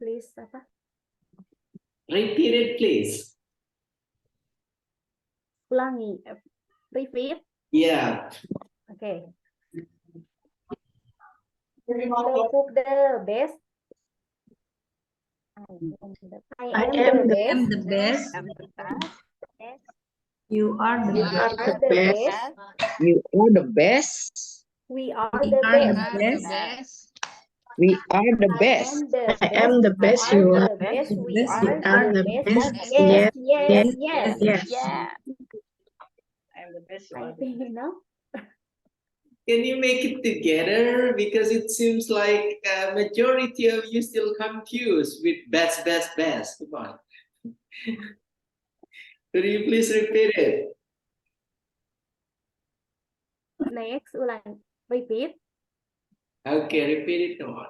Please apa? Repeat it, please. Ulangi. Repeat. Yeah. Okay. To cook the best. I am the best. You are the You best. are the best. You are the best. We are the best. We are the best. I am the best. You are the best. We are the best. Yes, yes, yes, yes. I'm the best. I think enough. Can you make it together? Because it seems like a majority of you still confused with best. Come on. Could you please repeat it? Next, ulang. Repeat. Okay, repeat it. Come on.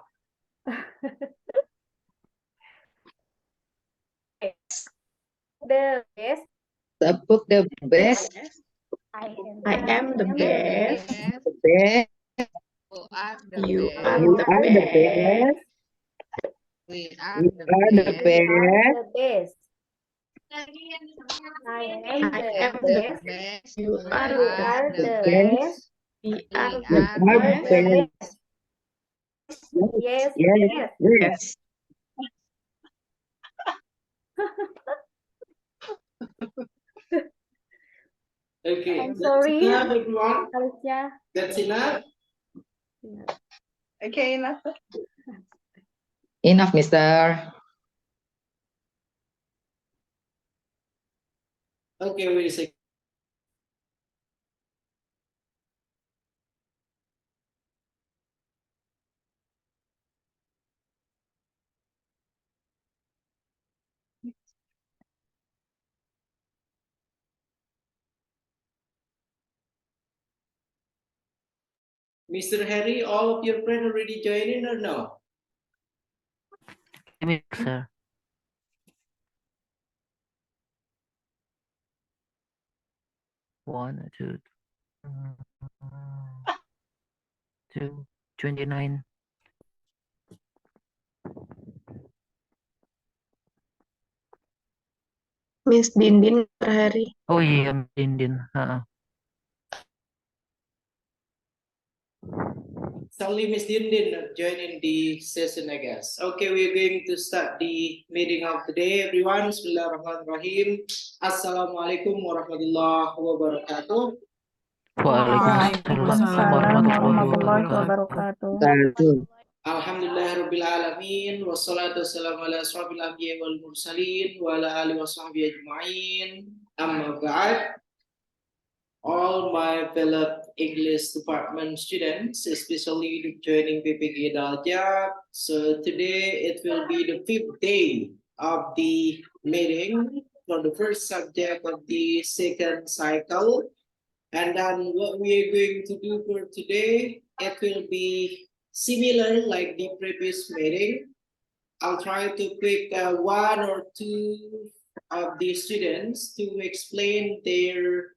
The best. Tepuk the best. I I am the best. The best. You You are the best. We We are are the We are best. the best. I am the best. best. You You are are the the best. best. We are We the are the best. best. Yes, Yes, yes. Okay. I'm sorry. That's enough, everyone. Harusnya. That's enough. Okay, enough. Enough, mister. Okay, wait a second. Mr. Harry, all of your friends already joined in or no? Sir. One, two, 29. Miss Dindin per hari. Oh iya, Dindin. Suddenly Miss Dindin joining the session, I guess. Okay, we're going to start the meeting of the day, everyone. Bismillahirrahmanirrahim. Assalamualaikum warahmatullahi wabarakatuh. Waalaikumsalam warahmatullahi wabarakatuh. Satu. Alhamdulillahirabbil alamin wassalatu wassalamu ala asrofil anbiya'i wal mursalin wa ala alihi washabbihi ajma'in. Amma ba'd. All my fellow English department students, especially joining PPG Daljab. So today it will be the 5th day of the meeting for the first subject of the second cycle. And then what we are going to do for today, it will be similar like the previous meeting. I'll try to pick one or two of the students to explain their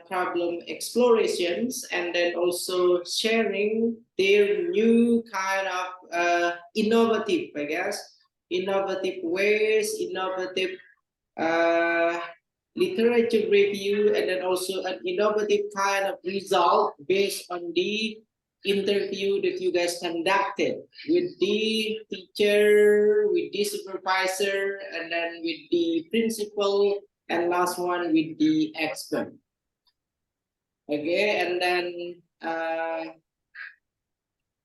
problem explorations and then also sharing their new kind of innovative, I guess, innovative ways, innovative literature review, and then also an innovative kind of result based on the interview that you guys conducted with the teacher, with the supervisor, and then with the principal, and last one with the expert. Okay, and then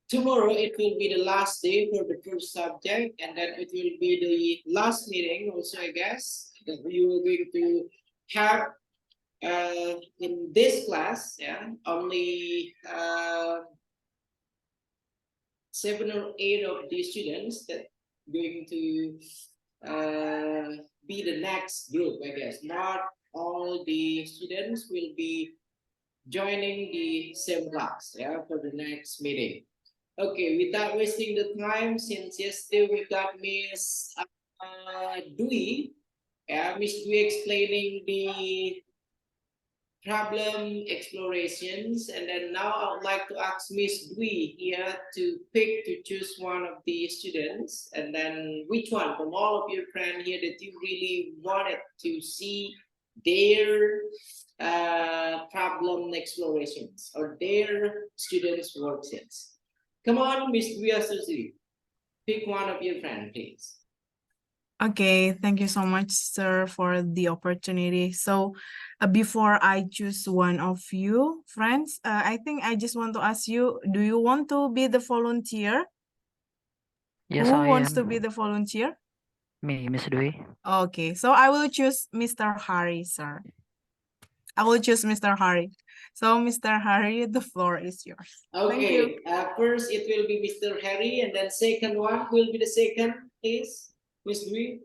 tomorrow it will be the last day for the first subject, and then it will be the last meeting also, I guess, that you are going to have in this class. Yeah, only 7 or 8 of the students that going to be the next group, I guess. Not all the students will be joining the same class, yeah, for the next meeting. Okay, without wasting the time, since yesterday we got Miss Dwi, yeah, Miss Dwi explaining the problem explorations. And then now I would like to ask Miss Dwi here to choose one of the students, and then which one from all of your friends here that you really wanted to see their problem explorations or their students' worksheets. Come on, Miss Dwi Asusi. Pick one of your friends, please. Okay, thank you so much, sir, for the opportunity. So before I choose one of you, friends, I think I just want to ask you, do you want to be the volunteer? Yes, Who I wants am. to be the volunteer? Me, Miss Dwi. Okay, so I will choose Mr. Hari, sir. I will choose Mr. Hari. So, Mr. Hari, the floor is yours. Thank you. Okay, first it will be Mr. Harry, and then second one will be the second, please, Miss Dwi.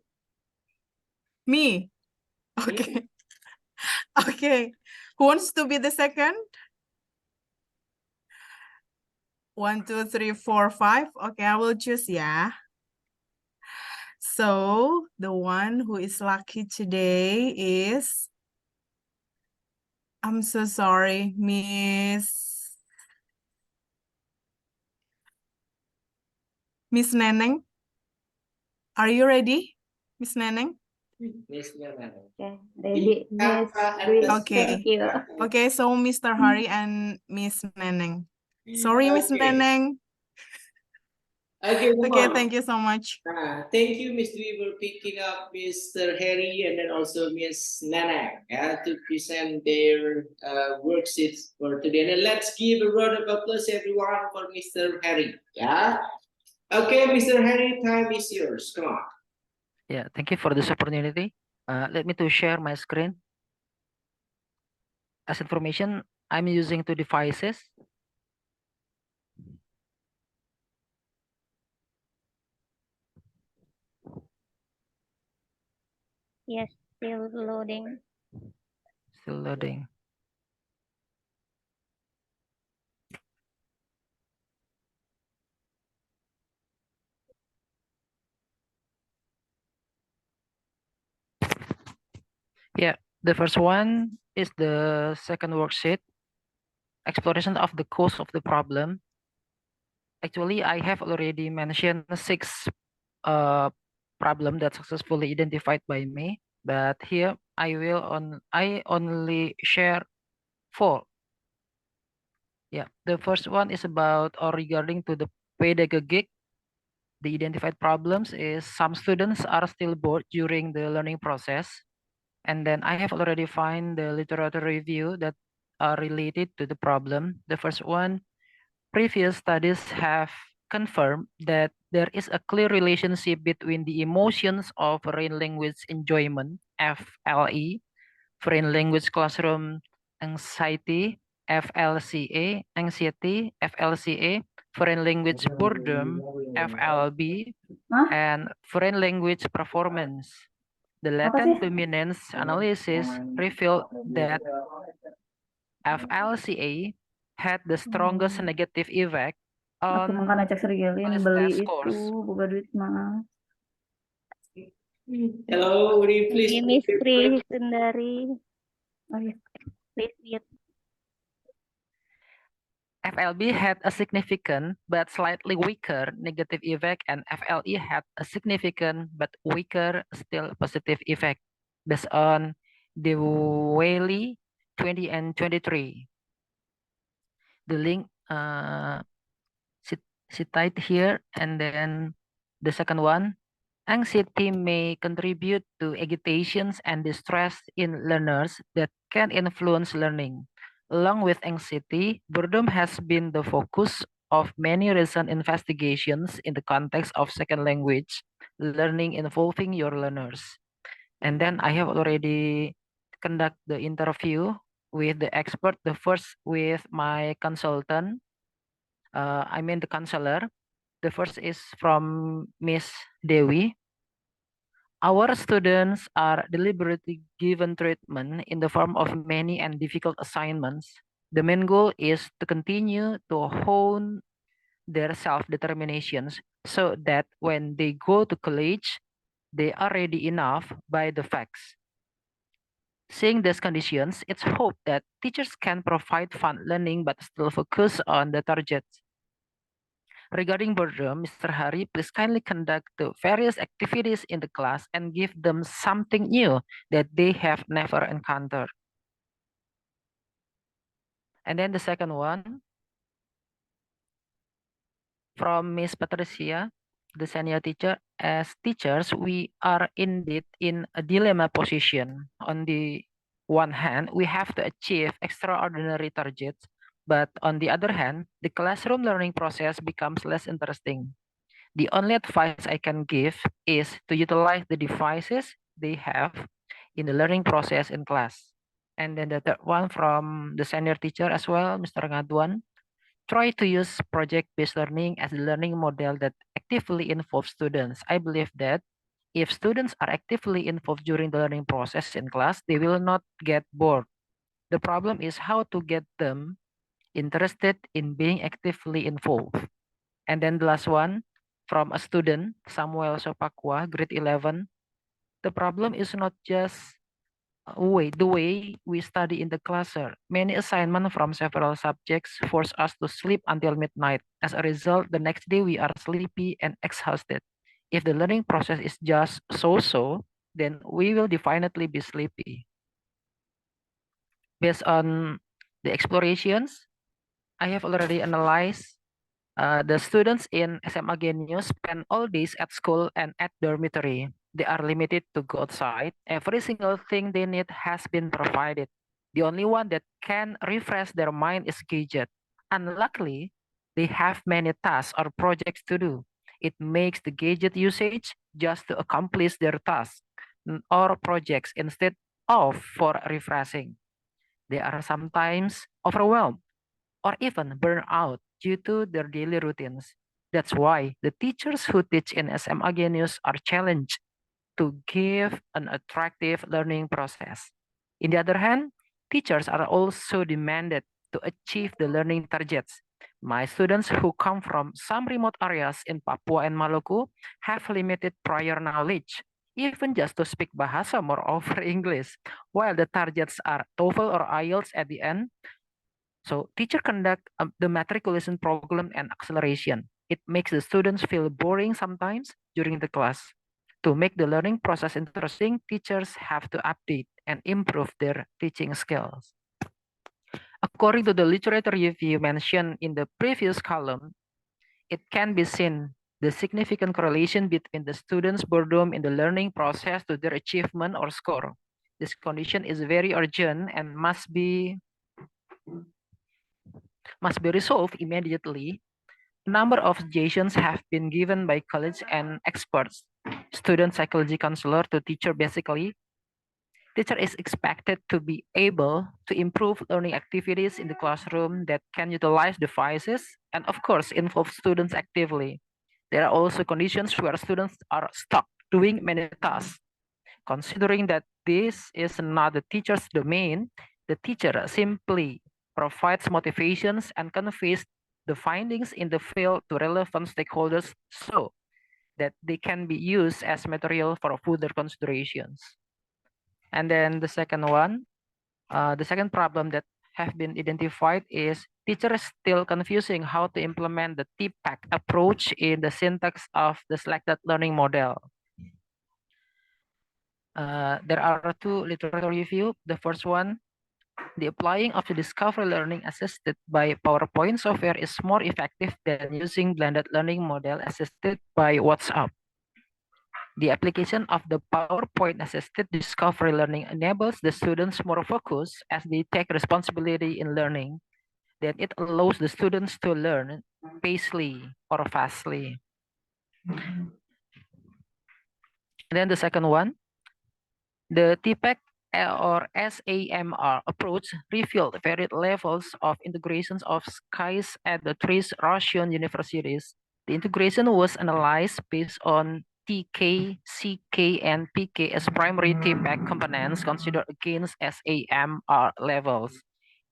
Me. Okay. Okay. Who wants to be the second? 1, 2, 3, 4, 5. Okay, I will choose, yeah. So, the one who is lucky today is, I'm so sorry, Miss Neneng. Are you ready, Miss Neneng? Miss Neneng. Okay, ready, Miss Okay. Dwi. Okay. Thank you. Okay, so Mr. Hari and Miss Neneng. Sorry, Miss Okay. Neneng. Okay, come Okay, on. thank you so much. Thank you, Miss Dwi, for picking up Mr. Harry and then also Miss Nana to present their worksheets for today. And let's give a round of applause, everyone, for Mr. Harry. Yeah. Okay, Mr. Harry, time is yours. Come on. Yeah, thank you for this opportunity. Let me to share my screen. As information, I'm using two devices. Yes, still loading. Still loading. Yeah, the first one is the second worksheet, exploration of the cause of the problem. Actually, I have already mentioned 6 problem that successfully identified by me, but here I only share 4. Yeah, the first one is about or regarding to the pedagogic. The identified problems is some students are still bored during the learning process. And then I have already find the literature review that are related to the problem. The first one, previous studies have confirmed that there is a clear relationship between the emotions of foreign language enjoyment, FLE, foreign language classroom anxiety, FLCA, foreign language boredom, FLB, and foreign language performance. The latent dominance analysis revealed that FLCA had the strongest negative effect Aku on makan acak serigalin, test beli scores. itu, buka duit mah. Hello, would you please? Miss Tri Sundari. Oh iya. Please mute. FLB had a significant but slightly weaker negative effect, and FLE had a significant but weaker still positive effect based on the Whaley 20 and 23. The link cited here, and then the second one, anxiety may contribute to agitations and distress in learners that can influence learning. Along with anxiety, boredom has been the focus of many recent investigations in the context of second language learning involving your learners. And then I have already conduct the interview with the expert, the first with my consultant, the counselor. The first is from Miss Dewi. Our students are deliberately given treatment in the form of many and difficult assignments. The main goal is to continue to hone their self-determinations so that when they go to college, they are ready enough by the facts. Seeing these conditions, it's hoped that teachers can provide fun learning but still focus on the targets. Regarding boredom, Mr. Hari, please kindly conduct the various activities in the class and give them something new that they have never encountered. And then the second one, from Miss Patricia, the senior teacher. As teachers, we are indeed in a dilemma position. On the one hand, we have to achieve extraordinary targets, but on the other hand, the classroom learning process becomes less interesting. The only advice I can give is to utilize the devices they have in the learning process in class. And then the third one from the senior teacher as well, Mr. Ngaduan. Try to use project-based learning as a learning model that actively involves students. I believe that if students are actively involved during the learning process in class, they will not get bored. The problem is how to get them interested in being actively involved. And then the last one, from a student, Samuel Sopakwa, grade 11. The problem is not just the way we study in the classroom. Many assignments from several subjects force us to sleep until midnight. As a result, the next day we are sleepy and exhausted. If the learning process is just so-so, then we will definitely be sleepy. Based on the explorations, I have already analyzed the students in SMA Genius spend all days at school and at dormitory. They are limited to go outside. Every single thing they need has been provided. The only one that can refresh their mind is gadget. Unluckily, they have many tasks or projects to do. It makes the gadget usage just to accomplish their tasks or projects instead of for refreshing. They are sometimes overwhelmed or even burn out due to their daily routines. That's why the teachers who teach in SMA Genius are challenged to give an attractive learning process. On the other hand, teachers are also demanded to achieve the learning targets. My students who come from some remote areas in Papua and Maluku have limited prior knowledge, even just to speak Bahasa moreover English, while the targets are TOEFL or IELTS at the end. So teacher conduct the matriculation program and acceleration. It makes the students feel boring sometimes during the class. To make the learning process interesting, teachers have to update and improve their teaching skills. According to the literature review mentioned in the previous column, it can be seen the significant correlation between the students' boredom in the learning process to their achievement or score. This condition is very urgent and must be resolved immediately. A number of suggestions have been given by colleagues and experts. Student psychology counselor to teacher basically. Teacher is expected to be able to improve learning activities in the classroom that can utilize devices and of course involve students actively. There are also conditions where students are stuck doing many tasks. Considering that this is not the teacher's domain, the teacher simply provides motivations and conveys the findings in the field to relevant stakeholders so that they can be used as material for further considerations. And then the second one, the second problem that have been identified is teachers still confusing how to implement the TPAC approach in the syntax of the selected learning model. There are two literature review. The first one, the applying of the discovery learning assisted by PowerPoint software is more effective than using blended learning model assisted by WhatsApp. The application of the PowerPoint assisted discovery learning enables the students more focus as they take responsibility in learning. Then it allows the students to learn pacely or fastly. And then the second one, the TPAC or SAMR approach revealed varied levels of integrations of skies at the three Russian universities. The integration was analyzed based on TK, CK, and PK as primary TPAC components considered against SAMR levels.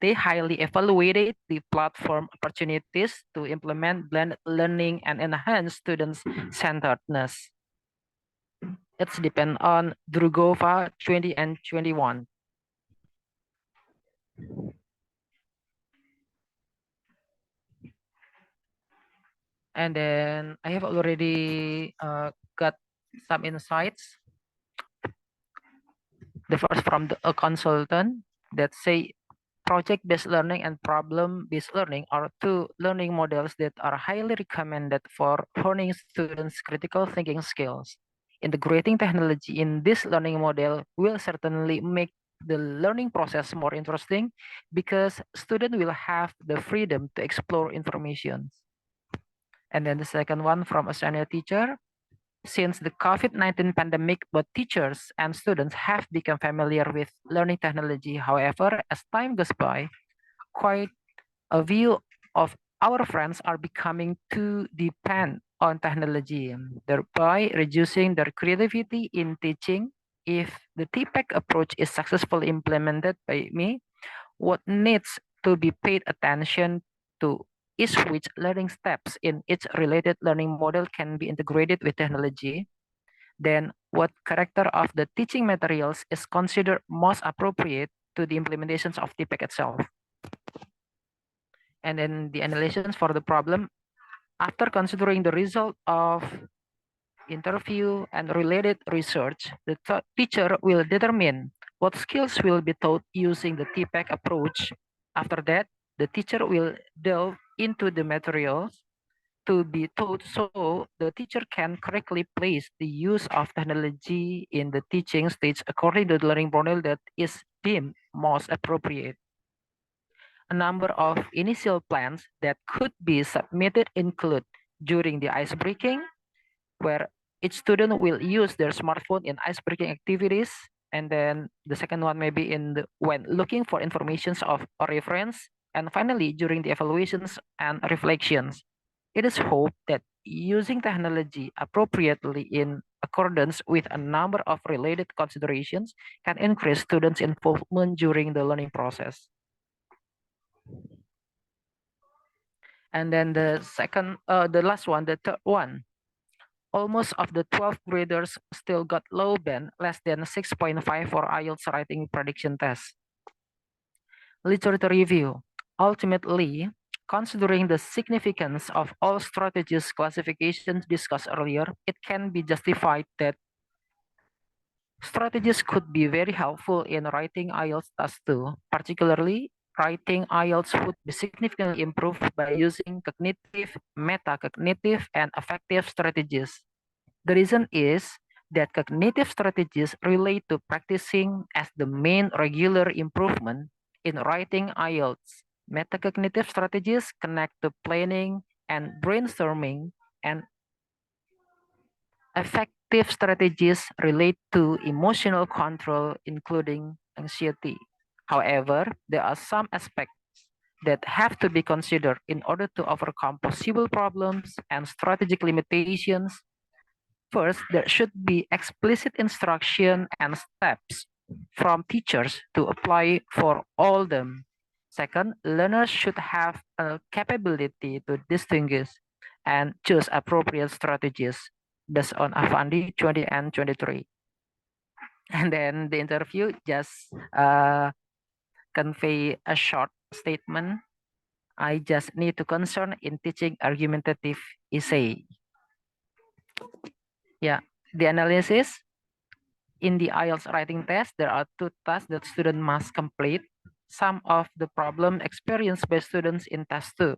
They highly evaluated the platform opportunities to implement blended learning and enhance students' centeredness. It's depend on Drugova 20 and 21. And then I have already got some insights. The first from a consultant that say project-based learning and problem-based learning are two learning models that are highly recommended for honing students' critical thinking skills. Integrating technology in this learning model will certainly make the learning process more interesting because students will have the freedom to explore information. And then the second one from a senior teacher. Since the COVID-19 pandemic, both teachers and students have become familiar with learning technology. However, as time goes by, quite a few of our friends are becoming too dependent on technology, thereby reducing their creativity in teaching. If the TPEC approach is successfully implemented by me, what needs to be paid attention to is which learning steps in each related learning model can be integrated with technology. Then what character of the teaching materials is considered most appropriate to the implementations of TPEC itself. And then the analysis for the problem. After considering the result of interview and related research, the teacher will determine what skills will be taught using the TPEC approach. After that, the teacher will delve into the materials to be taught so the teacher can correctly place the use of technology in the teaching stage according to the learning model that is deemed most appropriate. A number of initial plans that could be submitted include during the ice breaking, where each student will use their smartphone in ice-breaking activities. And then the second one may be when looking for informations of a reference. And finally, during the evaluations and reflections. It is hoped that using technology appropriately in accordance with a number of related considerations can increase students' involvement during the learning process. And then the last one, the third one, almost of the 12th graders still got low band, less than 6.5 for IELTS writing prediction test. Literature review. Ultimately, considering the significance of all strategies classifications discussed earlier, it can be justified that strategies could be very helpful in writing IELTS test too. Particularly, writing IELTS would be significantly improved by using cognitive, metacognitive, and affective strategies. The reason is that cognitive strategies relate to practicing as the main regular improvement in writing IELTS. Metacognitive strategies connect to planning and brainstorming, and effective strategies relate to emotional control, including anxiety. However, there are some aspects that have to be considered in order to overcome possible problems and strategic limitations. First, there should be explicit instruction and steps from teachers to apply for all them. Second, learners should have a capability to distinguish and choose appropriate strategies based on Avandi 20 and 23. And then the interview just convey a short statement. I just need to concern in teaching argumentative essay. Yeah, the analysis. In the IELTS writing test, there are two tasks that students must complete. Some of the problem experienced by students in task 2.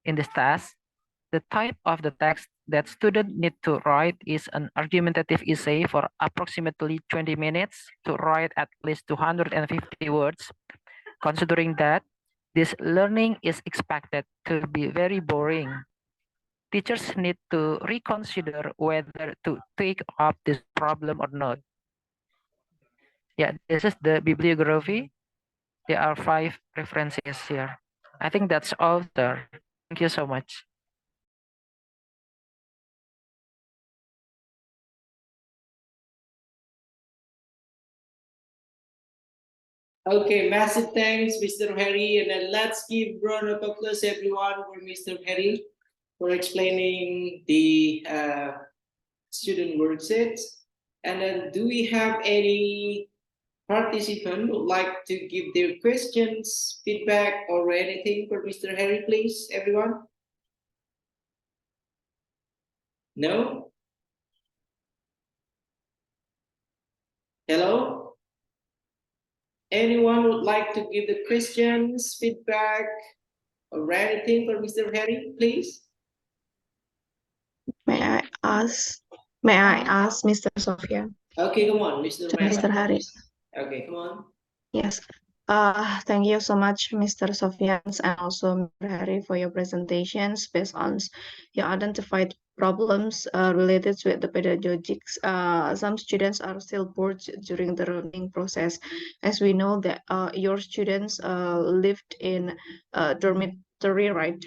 In this task, the type of the text that students need to write is an argumentative essay for approximately 20 minutes to write at least 250 words. Considering that this learning is expected to be very boring, teachers need to reconsider whether to take up this problem or not. Yeah, this is the bibliography. There are 5 references here. I think that's all, sir. Thank you so much. Okay, massive thanks, Mr. Harry. And then let's give round of applause everyone for Mr. Harry for explaining the student worksheets. And then do we have any participant would like to give their questions, feedback, or anything for Mr. Harry, please, everyone? No? Hello? Anyone would like to give the questions, feedback, or anything for Mr. Harry, please? May I ask Mr. Sofyan? Okay, come on, Mr. Mr. Hari. Okay, come on. Yes. Thank you so much, Mr. Sofyan, and also Mr. Hari, for your presentations based on your identified problems related with the pedagogics. Some students are still bored during the learning process, as we know that your students lived in dormitory, right?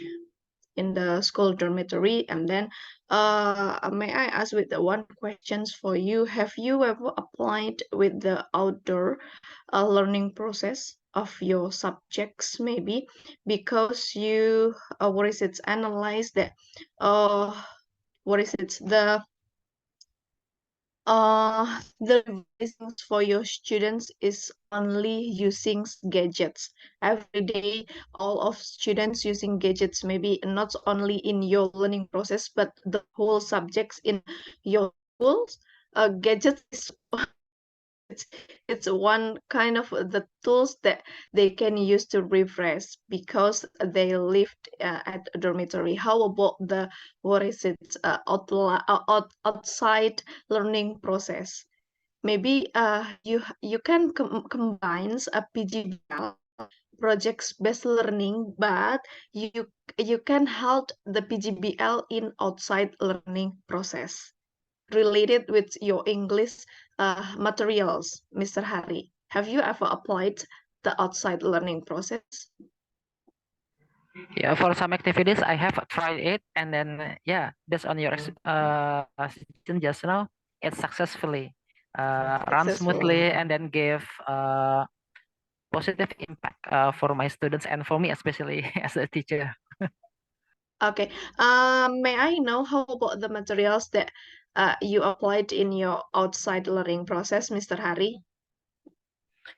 In the school dormitory, and then may I ask with the one questions for you, have you ever applied with the outdoor learning process of your subjects, maybe because you analyze that the revisings for your students is only using gadgets every day. All of students using gadgets, maybe not only in your learning process but the whole subjects in your schools. Gadgets is it's one kind of the tools that they can use to refresh because they lived at a dormitory. How about the outside learning process? Maybe you can combine a PGBL, projects-based learning, but you can help the PGBL in outside learning process related with your English materials, Mr. Hari. Have you ever applied the outside learning process? Yeah, for some activities I have tried it, and then yeah, based on your suggestion just now, it successfully run smoothly and then give positive impact for my students and for me especially as a teacher. Okay. May I know how about the materials that you applied in your outside learning process, Mr. Hari?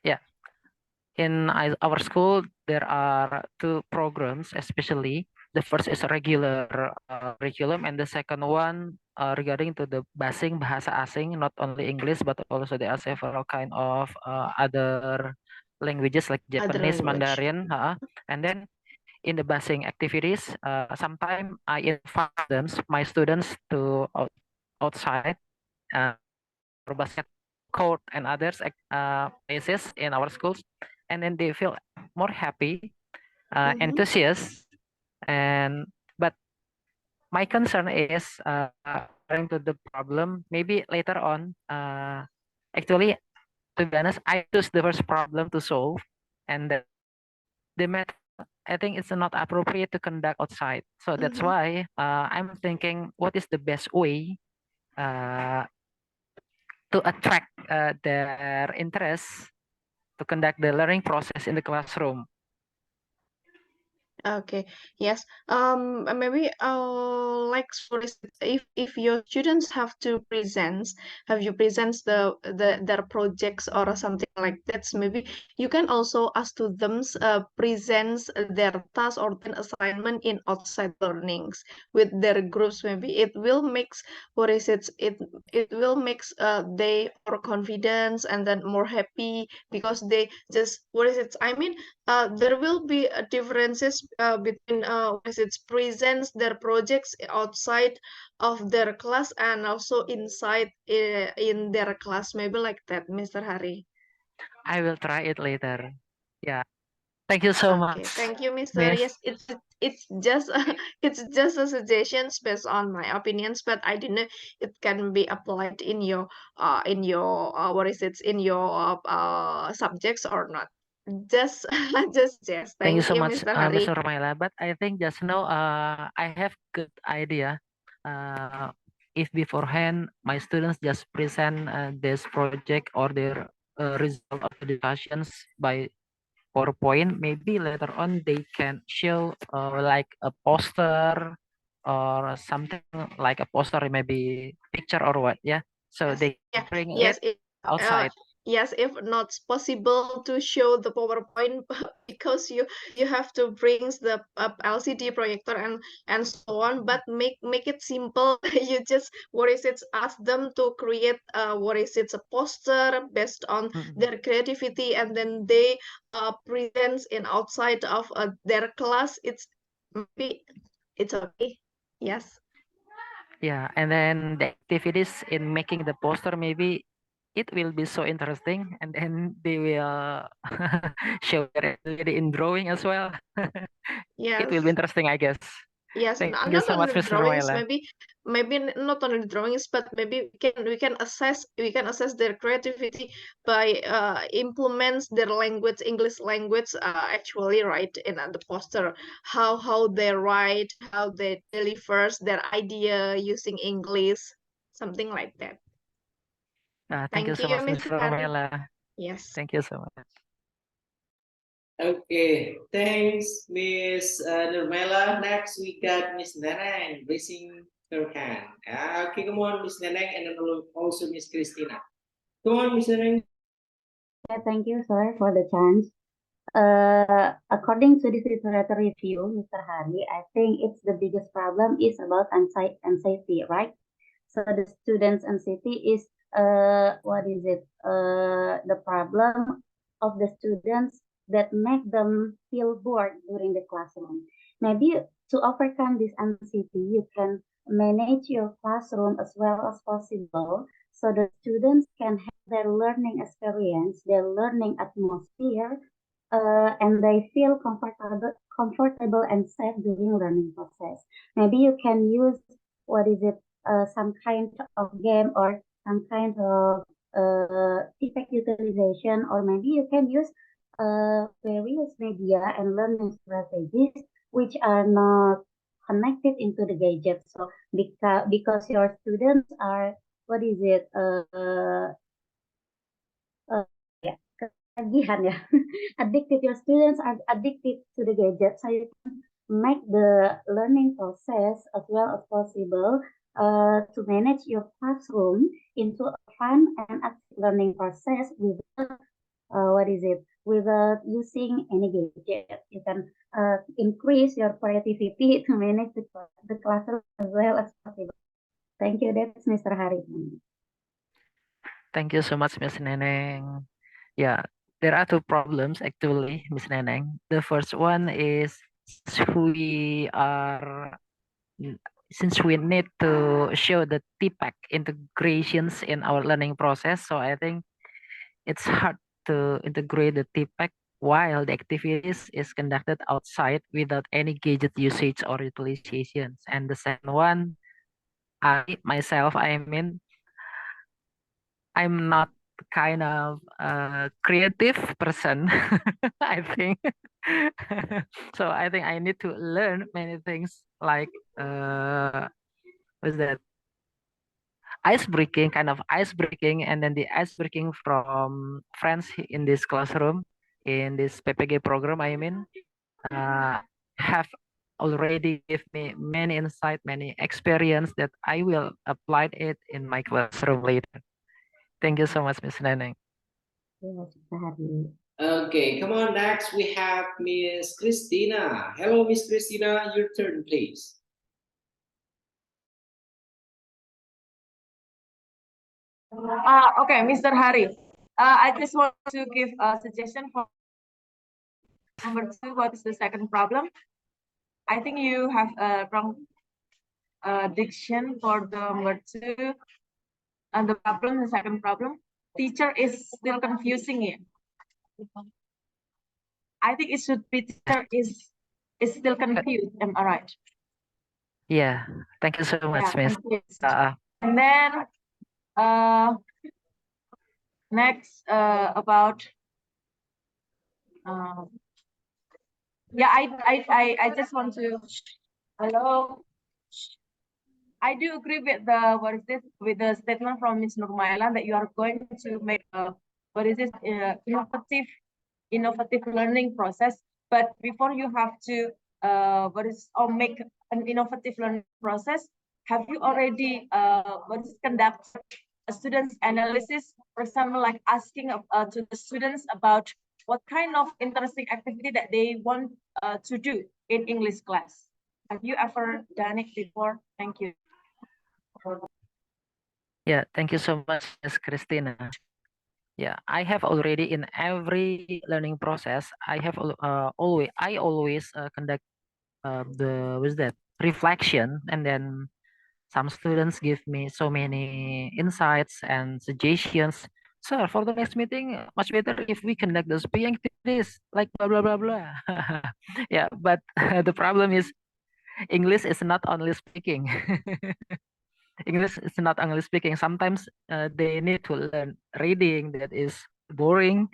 Yeah. In our school, there are two programs, especially. The first is a regular curriculum, and the second one regarding to the bahasa asing, not only English, but also there are several kind of other languages like Japanese, Mandarin. And then in the basing activities, sometimes I invite them, my students, to outside for basket court and others places in our schools, and then they feel more happy, enthusiastic, and but my concern is going to the problem maybe later on. Actually, to be honest, I choose the first problem to solve, and the method I think it's not appropriate to conduct outside. So that's why I'm thinking, what is the best way to attract their interest to conduct the learning process in the classroom. Okay. Yes. Maybe like for if your students have to have you present their projects or something like that, maybe you can also ask to them present their task or an assignment in outside learnings with their groups. Maybe it will makes it will makes they more confidence and then more happy because they just I mean there will be differences between presents their projects outside of their class and also inside in their class, maybe like that, Mr. Hari. I will try it later. Yeah. Thank you so much. Thank you, Mr. Yes, it's just it's just a suggestion based on my opinions, but I didn't know it can be applied in your in your subjects or not. Just yes. Thank you so you, much, Mr. Hari. Mr. Romaila. But I think just now I have good idea. If beforehand my students just present this project or their result of the discussions by PowerPoint, maybe later on they can show like a poster or something like a poster, maybe picture or what, yeah. So they bring it outside. yes, if not possible to show the PowerPoint because you have to bring the LCD projector and so on, but make it simple. You just ask them to create a poster based on their creativity, and then they presents in outside of their class. It's okay. Yes. Yeah, and then the activities in making the poster, maybe it will be so interesting, and then they will show their ability in drawing as well. It will be Yes. interesting, I guess. Yes, Thank you not so much, only Mr. drawings, Noela. maybe not only drawings, but maybe we can assess their creativity by implements their language, English language, actually right in the poster, how they write, how they deliver their idea using English, something like that. Thank you Thank so you, much, Mr. Mr. Hari. Noela. Yes. Thank you so much. Okay, thanks, Miss Nurmela. Next, we got Miss Neneng raising her hand. Okay, come on, Miss Neneng, and then also Miss Christina. Come on, Miss Neneng. Yeah, thank you, sir, for the chance. According to this literature review, Mr. Hari, I think it's the biggest problem is about anxiety, right? So the students' anxiety is what is it? The problem of the students that make them feel bored during the classroom. Maybe to overcome this anxiety, you can manage your classroom as well as possible so the students can have their learning experience, their learning atmosphere, and they feel comfortable and safe during learning process. Maybe you can use what is it, some kind of game or some kind of effect utilization, or maybe you can use various media and learning strategies which are not connected into the gadget. So because your students are what is it yeah, ketagihan ya addicted, your students are addicted to the gadget, so you can make the learning process as well as possible to manage your classroom into a fun and active learning process without without using any gadget. You can increase your creativity to manage the classroom as well as possible. Thank you. That's Mr. Hari. Thank you so much, Miss Neneng. Yeah, there are two problems actually, Miss Neneng. The first one is we are since we need to show the TPAC integrations in our learning process, so I think it's hard to integrate the TPAC while the activities is conducted outside without any gadget usage or utilizations. And the second one, I myself, I'm not kind of a creative person, I think. So I think I need to learn many things like what's that? Ice breaking, and then the ice breaking from friends in this classroom, in this PPG program, have already give me many insight, many experience that I will apply it in my classroom later. Thank you so much, Ms. Neneng. Yes, Mr. Hari. Okay, come on. Next, we have Miss Christina. Hello, Miss Christina. Your turn, please. Okay, Mr. Hari. I just want to give a suggestion for number 2. What is the second problem? I think you have a wrong diction for the number 2. And the second problem, teacher is still confusing it. I think it should be teacher is still confused. Am I right? Yeah, thank you so much, Miss. And then next about yeah, I just want to hello. I do agree with with the statement from Ms. Nurmailan that you are going to make a innovative learning process. But before you have to make an innovative learning process, have you already conducted students analysis, for example, like asking to the students about what kind of interesting activity that they want to do in English class. Have you ever done it before? Thank you. Yeah, thank you so much, Ms. Christina. Yeah, I have already in every learning process, I have always conduct the what's that reflection, and then some students give me so many insights and suggestions. So for the next meeting, much better if we conduct the speaking activities like blah blah blah blah. Yeah, but the problem is English is not only speaking. English is not only speaking. Sometimes they need to learn reading that is boring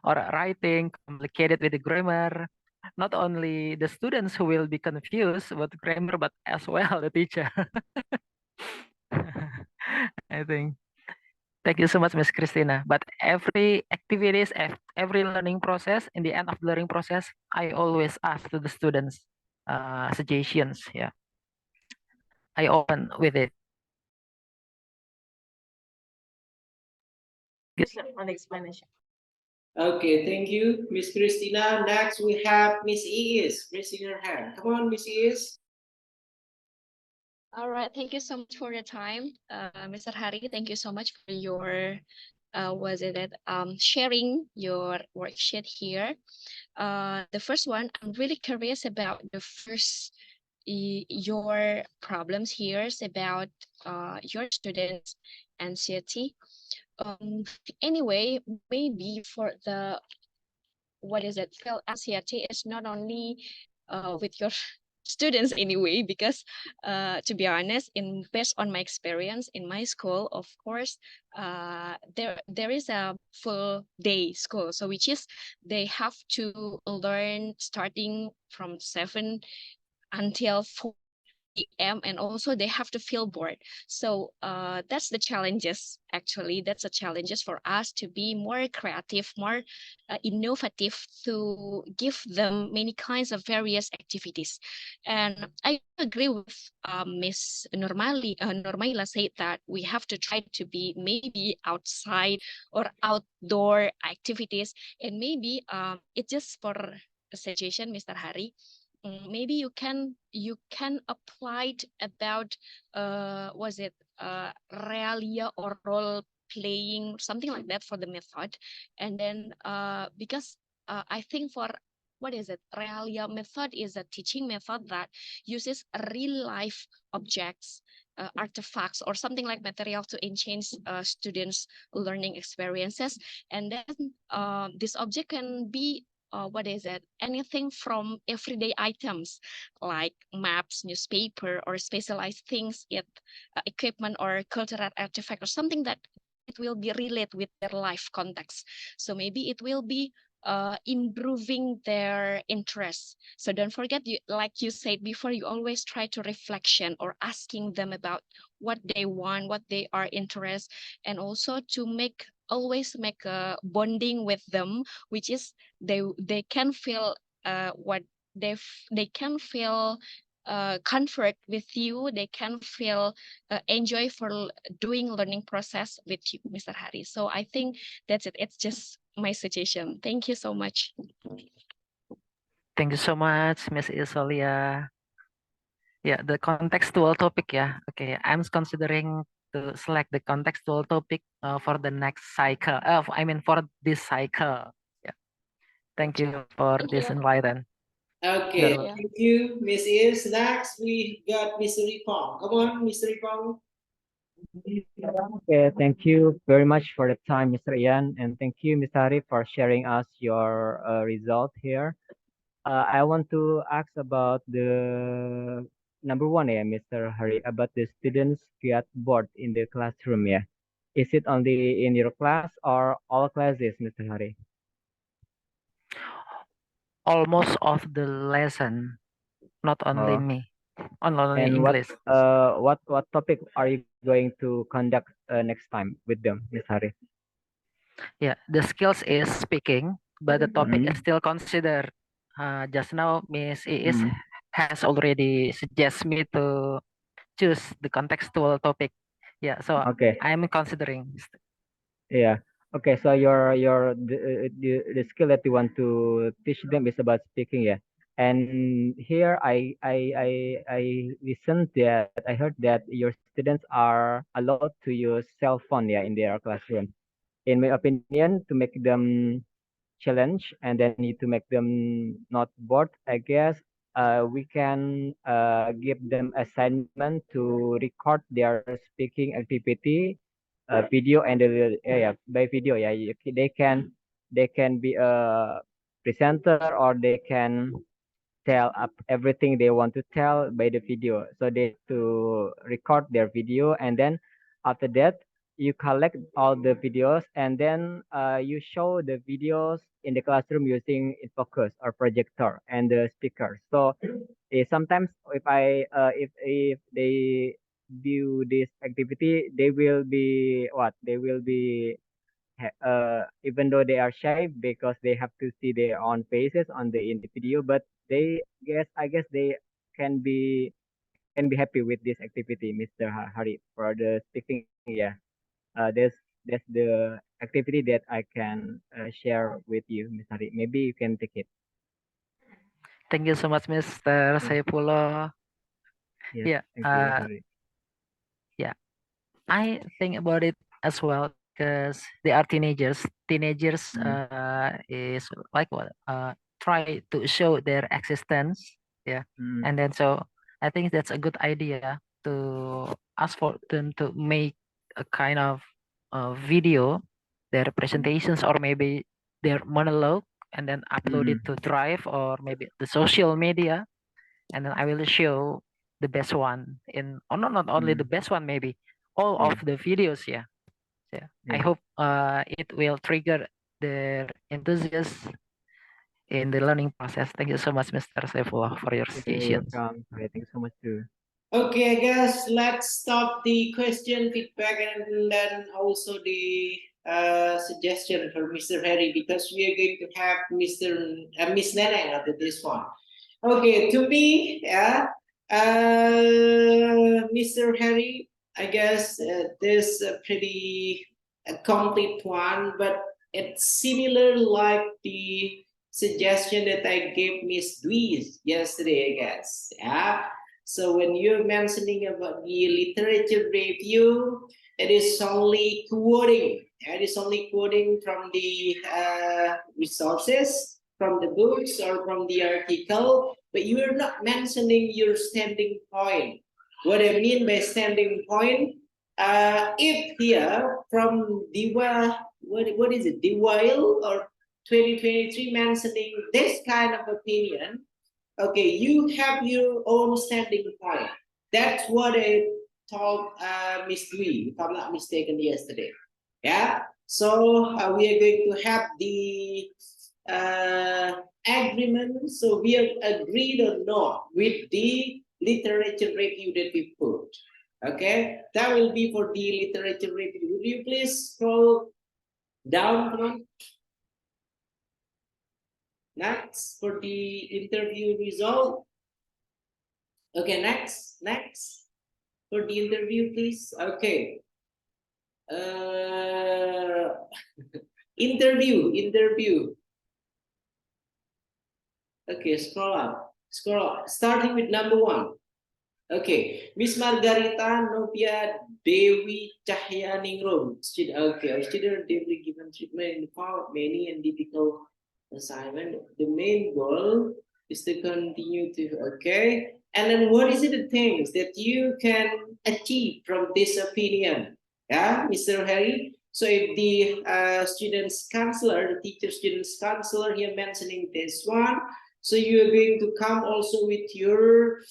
or writing complicated with the grammar. Not only the students who will be confused with grammar, but as well the teacher. I think. Thank you so much, Miss Christina. But every activities, every learning process, in the end of the learning process, I always ask to the students suggestions. Yeah, I open with it. On the explanation. Okay, thank you, Miss Christina. Next, we have Miss Iis raising her hand. Come on, Miss Iis. All right, thank you so much for your time, Mr. Hari. Thank you so much for your sharing your worksheet here. The first one, I'm really curious about the first your problems here is about your students' anxiety. Anyway, maybe for the feel anxiety is not only with your students anyway, because to be honest, based on my experience in my school, of course, there is a full day school, so which is they have to learn starting from 7 until 4 p.m. and also they have to feel bored. So that's the challenges. Actually, that's the challenges for us to be more creative, more innovative, to give them many kinds of various activities. And I agree with Miss Normaila said that we have to try to be maybe outside or outdoor activities, and maybe it's just for a suggestion, Mr. Hari. Maybe you can apply it about realia or role playing, something like that for the method. And then because I think for realia method is a teaching method that uses real life objects, artifacts or something like material to enhance students learning experiences. And then this object can be anything from everyday items like maps, newspaper, or specialized things, equipment or cultural artifact, or something that it will be related with their life context. So maybe it will be improving their interests. So don't forget, like you said before, you always try to reflection or asking them about what they want, what they are interested, and also to always make a bonding with them, which is they can feel what they can feel comfort with you, they can feel enjoy for doing learning process with you, Mr. Hari. So I think that's it. It's just my suggestion. Thank you so much. Thank you so much, Miss Isolia. Yeah, the contextual topic. Yeah, okay. I'm considering to select the contextual topic for the next cycle. For this cycle. Yeah. Thank you for this enlightenment. Okay, Yeah. thank you, Miss Iis. Next, we got Mr. Ripong. Come on, Mr. Ripong. Okay, thank you very much for the time, Mr. Ian, and thank you, Ms. Hari, for sharing us your result here. I want to ask about the number one, Mr. Hari, about the students get bored in the classroom. Yeah, is it only in your class or all classes, Mr. Hari? Almost of the lesson, not only me, only And English. what topic are you going to conduct next time with them, Ms. Hari? Yeah, the skills is speaking, but the topic is still considered. Just now, Miss Iis has already suggest me to choose the contextual topic. Yeah, so Okay. I'm considering. Yeah. Okay. So the skill that you want to teach them is about speaking. Yeah. And here I listened that I heard that your students are allowed to use cell phone, yeah, in their classroom. In my opinion, to make them challenge and then need to make them not bored, I guess we can give them assignment to record their speaking activity video and yeah, by video, yeah, they can be a presenter or they can tell up everything they want to tell by the video. So they have to record their video, and then after that, you collect all the videos, and then you show the videos in the classroom using focus or projector and the speaker. So sometimes if they do this activity, they will be what? They will be even though they are shy because they have to see their own faces on the in the video, but I guess they can be happy with this activity, Mr. Hari, for the speaking. Yeah, that's the activity that I can share with you, Mr. Hari. Maybe you can take it. Thank you so much, Mr. Saifullah. Yes, Yeah, thank you, Mr. Hari. yeah, I think about it as well because they are teenagers. Teenagers is like what try to show their existence. Yeah, and then so I think that's a good idea to ask for them to make a kind of video, their presentations or maybe their monologue, and then upload it to Drive or maybe the social media, and then I will show the best one in, or not only the best one, maybe all of the videos. Yeah, yeah. I Yeah. hope it will trigger their enthusiasm in the learning process. Thank you so much, Mr. Saifullah, for your You're suggestions. welcome. Okay, thank you so much too. Okay, I guess let's stop the question feedback and then also the suggestion for Mr. Harry, because we are going to have Miss Neneng after this one. Okay, to me, yeah, Mr. Harry, I guess this a pretty complete one, but it's similar like the suggestion that I gave Miss Dweez yesterday, I guess. Yeah. So when you're mentioning about the literature review, it is only quoting. It is only quoting from the resources, from the books or from the article, but you are not mentioning your standing point. What I mean by standing point, if here from what is it, DeWile or 2023 mentioning this kind of opinion, okay, you have your own standing point. That's what I told Miss Dwi, if I'm not mistaken, yesterday. Yeah. So we are going to have the agreement. So we are agreed or not with the literature review that we put. Okay, that will be for the literature review. Would you please scroll down, come on? Next, for the interview result. Okay, next for the interview, please. Okay. Interview. Okay, scroll up. Starting with number 1. Okay, Miss Margarita Novia Dewi Cahyaningrum. Okay, our student deeply given treatment in the form of many and difficult assignment. The main goal is to continue to, okay. And then what is it the things that you can achieve from this opinion? Yeah, Mr. Harry. So if the student's counselor, the teacher student's counselor here mentioning this one, so you're going to come also with your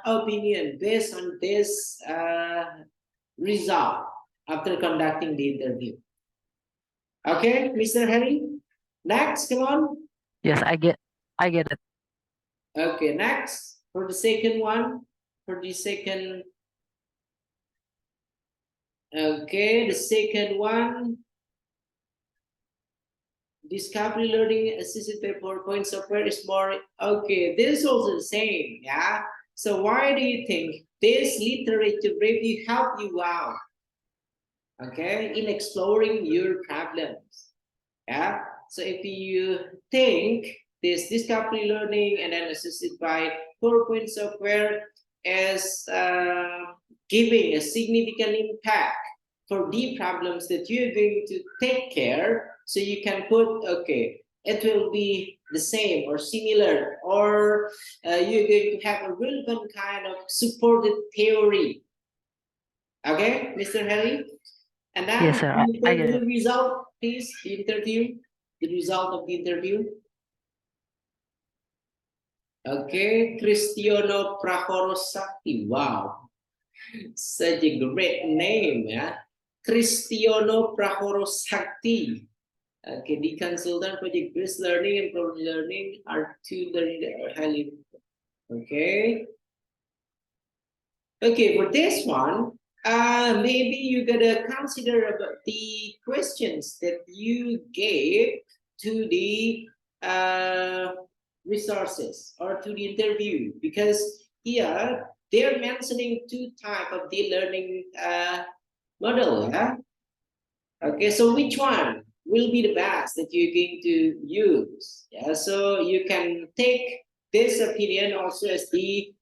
opinion based on this result after conducting the interview. Okay, Mr. Harry. Next, come on. Yes, I get it. Okay, next for the second one. Okay, the second one. Discovery learning assisted by PowerPoint software is more, okay, this is also the same, yeah. So why do you think this literature review help you out, okay, in exploring your problems? Yeah. So if you think this discovery learning and then assisted by PowerPoint software is giving a significant impact for the problems that you're going to take care, so you can put, okay, it will be the same or similar, or you're going to have a relevant kind of supported theory. Okay, Mr. Harry? And then Yes, sir. the result, please, the interview, the result of the interview. Okay, Kristiono Prahoro Sakti. Wow, such a great name, yeah. Kristiono Prahoro Sakti. Okay, the consultant project based learning and problem learning are two learning that are highly okay. Okay, for this one, maybe you gotta consider about the questions that you gave to the resources or to the interview, because here they're mentioning two types of the learning model. Yeah? Okay, so which one will be the best that you're going to use? Yeah, so you can take this opinion also as the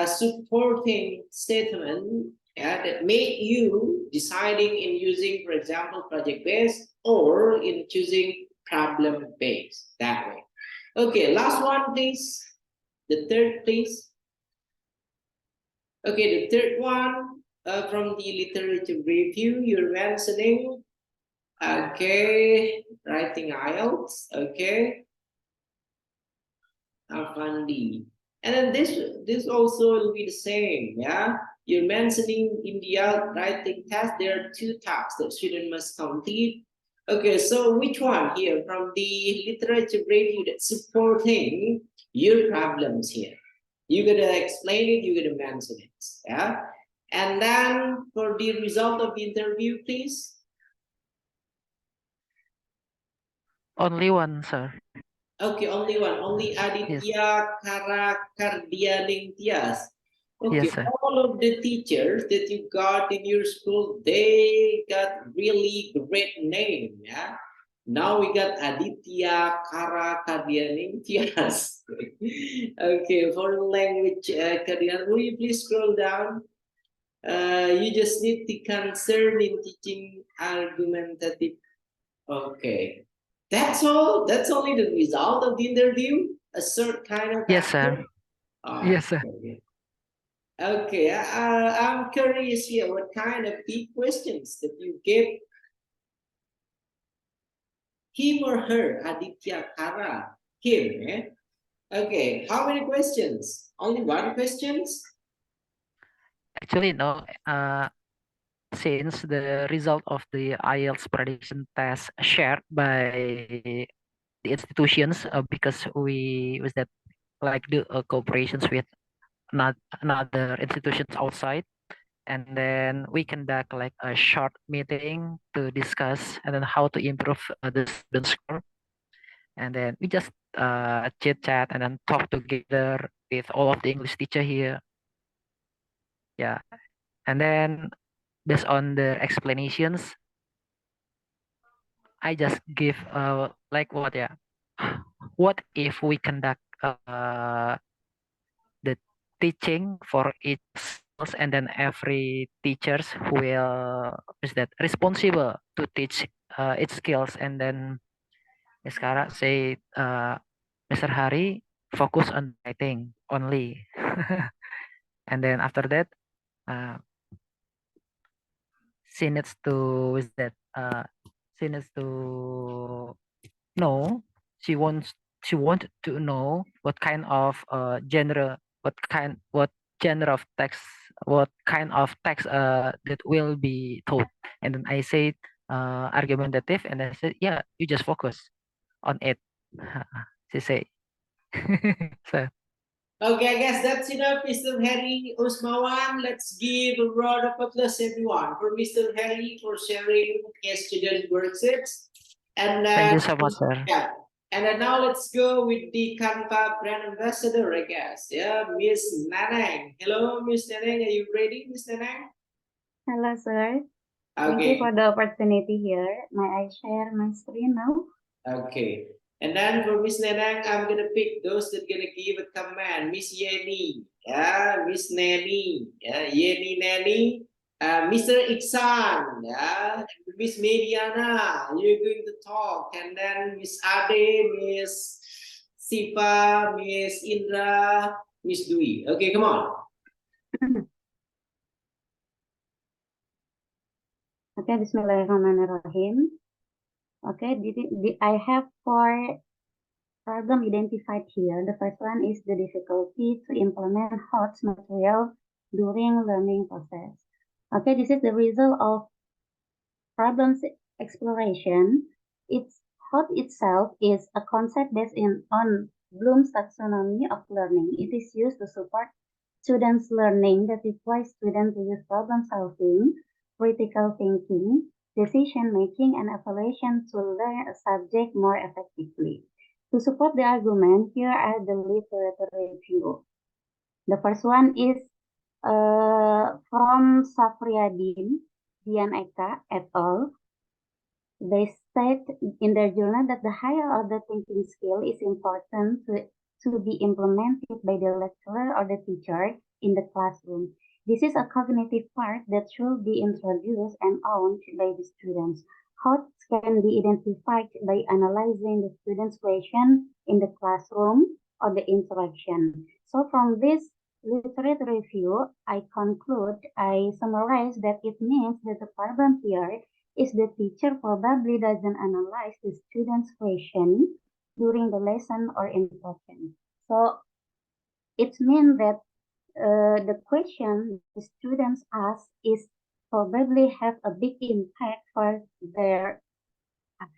supporting statement, yeah, that made you deciding in using, for example, project-based or in choosing problem-based that way. Okay, last one, please. The third, please. Okay, the third one from the literature review, you're mentioning, okay, writing IELTS, okay. Afandi. And then this also will be the same, yeah. You're mentioning in the writing test, there are two tasks that student must complete. Okay, so which one here from the literature review that's supporting your problems here? You gotta explain it, you gotta mention it, yeah. And then for the result of the interview, please. Only one, sir. Okay, only one. Only Aditya Karakardianing Tias. Okay, Yes, sir. all of the teachers that you got in your school, they got really great name, yeah. Now we got Aditya Karakardianing Tias. Okay, for language Kardian, will you please scroll down? You just need the concern in teaching argumentative. Okay. That's all. That's only the result of the interview. A certain kind of Yes, sir. Yes, sir. Okay. Okay. I'm curious here. What kind of big questions that you gave him or her, Aditya Kara? Him. Eh? Okay. How many questions? Only one questions? Actually, no. Since the result of the IELTS prediction test shared by the institutions, because we was that like the cooperations with not another institutions outside, and then we conduct like a short meeting to discuss and then how to improve the student score, and then we just chit chat and then talk together with all of the English teacher here. Yeah, and then based on the explanations, I just give like what, yeah, what if we conduct the teaching for each skills, and then every teachers will is that responsible to teach its skills, and then sekarang say Mr. Hari focus on writing only. And then after that she needs to is that she needs to know, she want to know what kind of genre, what genre of text, what kind of text that will be taught. And then I said argumentative, and I said, yeah, you just focus on it. She say. So Okay, I guess that's enough, Mr. Harry Usmawan. Let's give a round of applause, everyone, for Mr. Harry for sharing his student worksheets. And thank you so much, sir. yeah, And then now let's go with the Canva brand ambassador, I guess. Yeah, Miss Nanang. Hello, Miss Nanang. Are you ready, Miss Nanang? Hello, sir. Thank you Okay. for the opportunity here. May I share my screen now? Okay. And then for Miss Nanang, I'm gonna pick those that gonna give a command. Miss Yeni, yeah, Miss Nanny, yeah, Yeni Nanny, Mr. Iksan, yeah, Miss Mediana, you're going to talk, and then Miss Ade, Miss Sipa, Miss Indra, Miss Dwi. Okay, come on. Okay, Bismillahirrahmanirrahim. Okay, I have 4 problems identified here. The first one is the difficulty to implement HOTS material during learning process. Okay, this is the result of problems exploration. HOT itself is a concept based on Bloom's taxonomy of learning. It is used to support students' learning that requires students to use problem solving, critical thinking, decision making, and evaluation to learn a subject more effectively. To support the argument, here are the literature review. The first one is from Safriadin, Dian Eka et al. They state in their journal that the higher order thinking skill is important to be implemented by the lecturer or the teacher in the classroom. This is a cognitive part that should be introduced and owned by the students. HOTS can be identified by analyzing the student's question in the classroom or the interaction. So from this literature review, I summarize that it means that the problem here is the teacher probably doesn't analyze the student's question during the lesson or interaction. So it means that the question the students ask is probably have a big impact for their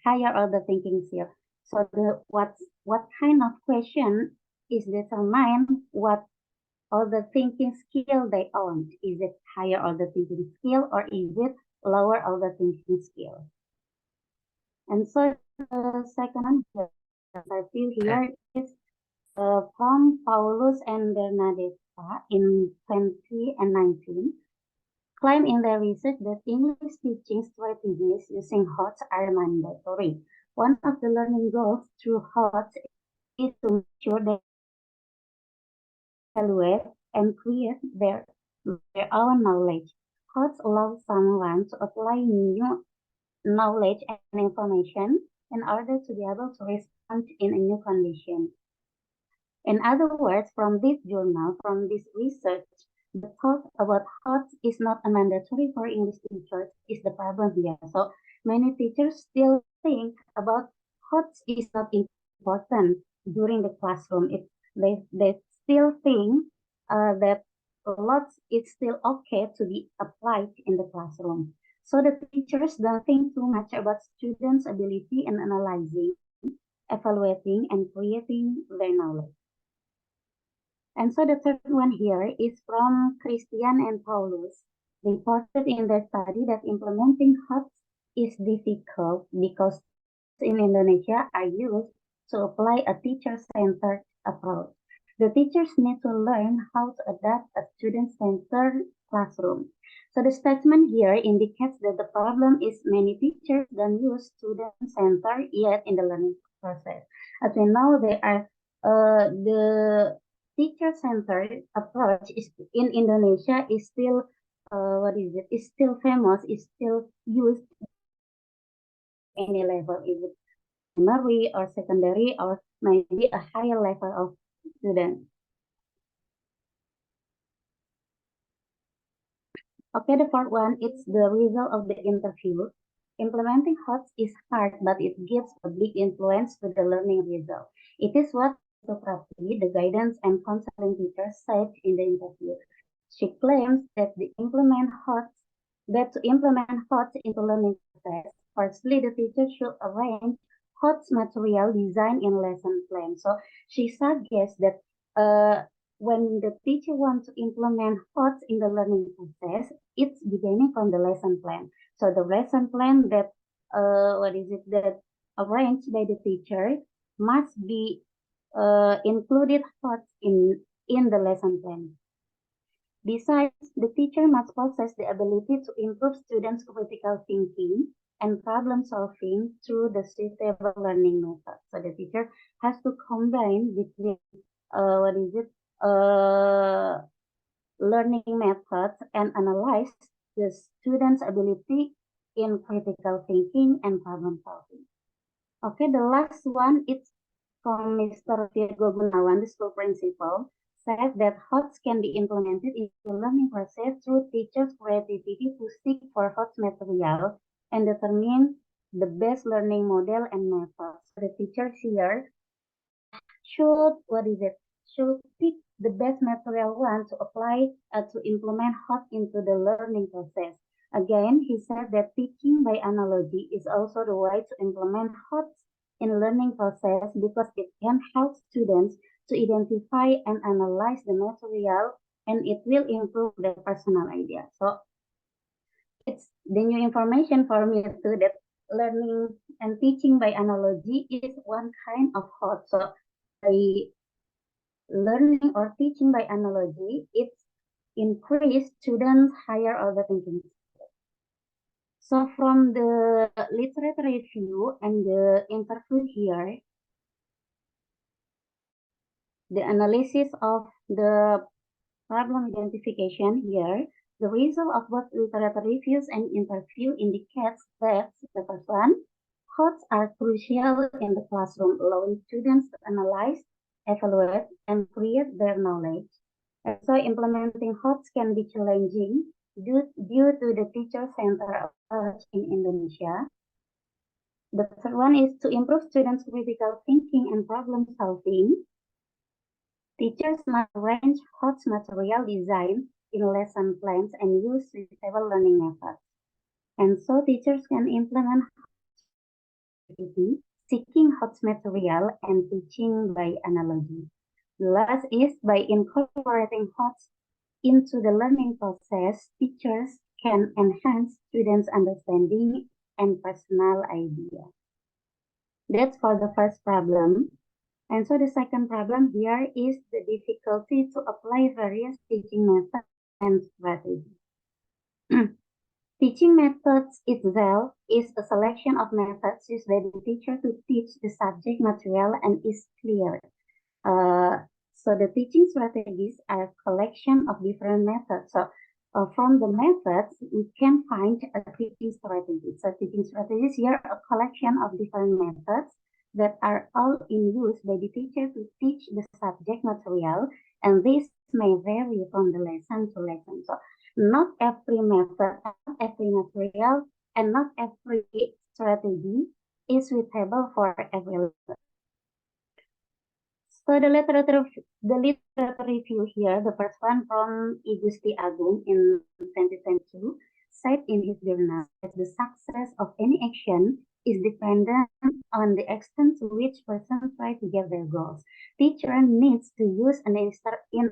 higher order thinking skill. So what kind of question is determined what order thinking skill they own. Is it higher order thinking skill or is it lower order thinking skill? And so the second one I feel here is from Paulus and Bernadetta in 2019 claim in their research that English teaching strategies using HOTS are mandatory. One of the learning goals through HOTS is to make sure they evaluate and create their own knowledge. HOTS allows someone to apply new knowledge and information in order to be able to respond in a new condition. In other words, from this journal, from this research, the thought about HOTS is not a mandatory for English teachers is the problem here. So many teachers still think about HOTS is not important during the classroom. They still think that lots is still okay to be applied in the classroom. So the teachers don't think too much about students' ability in analyzing, evaluating, and creating their knowledge. And so the third one here is from Christian and Paulus. They reported in their study that implementing HOTS is difficult because in Indonesia are used to apply a teacher-centered approach. The teachers need to learn how to adapt a student-centered classroom. So the statement here indicates that the problem is many teachers don't use student-centered yet in the learning process. As we know, the teacher-centered approach is in Indonesia is still is still famous, is still used any level, is it primary or secondary or maybe a higher level of students. Okay, the fourth one, it's the result of the interview. Implementing HOTS is hard, but it gives a big influence to the learning result. It is what Suprapti, the guidance and counseling teacher, said in the interview. She claims that to implement HOTS into learning process, firstly, the teacher should arrange HOTS material design in lesson plan. So she suggests that when the teacher wants to implement HOTS in the learning process, it's beginning from the lesson plan. So the lesson plan that that arranged by the teacher must be included thoughts in the lesson plan. Besides, the teacher must possess the ability to improve students' critical thinking and problem solving through the suitable learning method. So the teacher has to combine between learning methods and analyze the students' ability in critical thinking and problem solving. Okay, the last one is from Mr. Virgo Gunawan, the school principal, said that HOTS can be implemented in the learning process through teachers' creativity to seek for HOTS material and determine the best learning model and methods. The teachers here should, should pick the best material one to apply to implement HOTS into the learning process. Again, he said that teaching by analogy is also the way to implement HOTS in learning process because it can help students to identify and analyze the material, and it will improve their personal idea. So it's the new information for me too, that learning and teaching by analogy is one kind of HOT. So by learning or teaching by analogy, it's increased students' higher order thinking. So from the literature review and the interview here, the analysis of the problem identification here, the result of both literature reviews and interview indicates that the first one, HOTS are crucial in the classroom, allowing students to analyze, evaluate, and create their knowledge. And so implementing HOTS can be challenging due to the teacher-centered approach in Indonesia. The third one is to improve students' critical thinking and problem solving. Teachers must arrange HOTS material design in lesson plans and use suitable learning methods. And so teachers can implement seeking HOTS material and teaching by analogy. The last is by incorporating HOTS into the learning process, teachers can enhance students' understanding and personal idea. That's for the first problem. And so the second problem here is the difficulty to apply various teaching methods and strategies. Teaching methods itself is a selection of methods used by the teacher to teach the subject material and is clear. So the teaching strategies are a collection of different methods. So from the methods, we can find a teaching strategy. So teaching strategies here are a collection of different methods that are all in use by the teacher to teach the subject material, and this may vary from the lesson to lesson. So not every method, not every material, and not every strategy is suitable for every lesson. So the literature review here, the first one from Igusti Agung in 2022, said in his journal that the success of any action is dependent on the extent to which persons try to get their goals. Teacher needs to use an interesting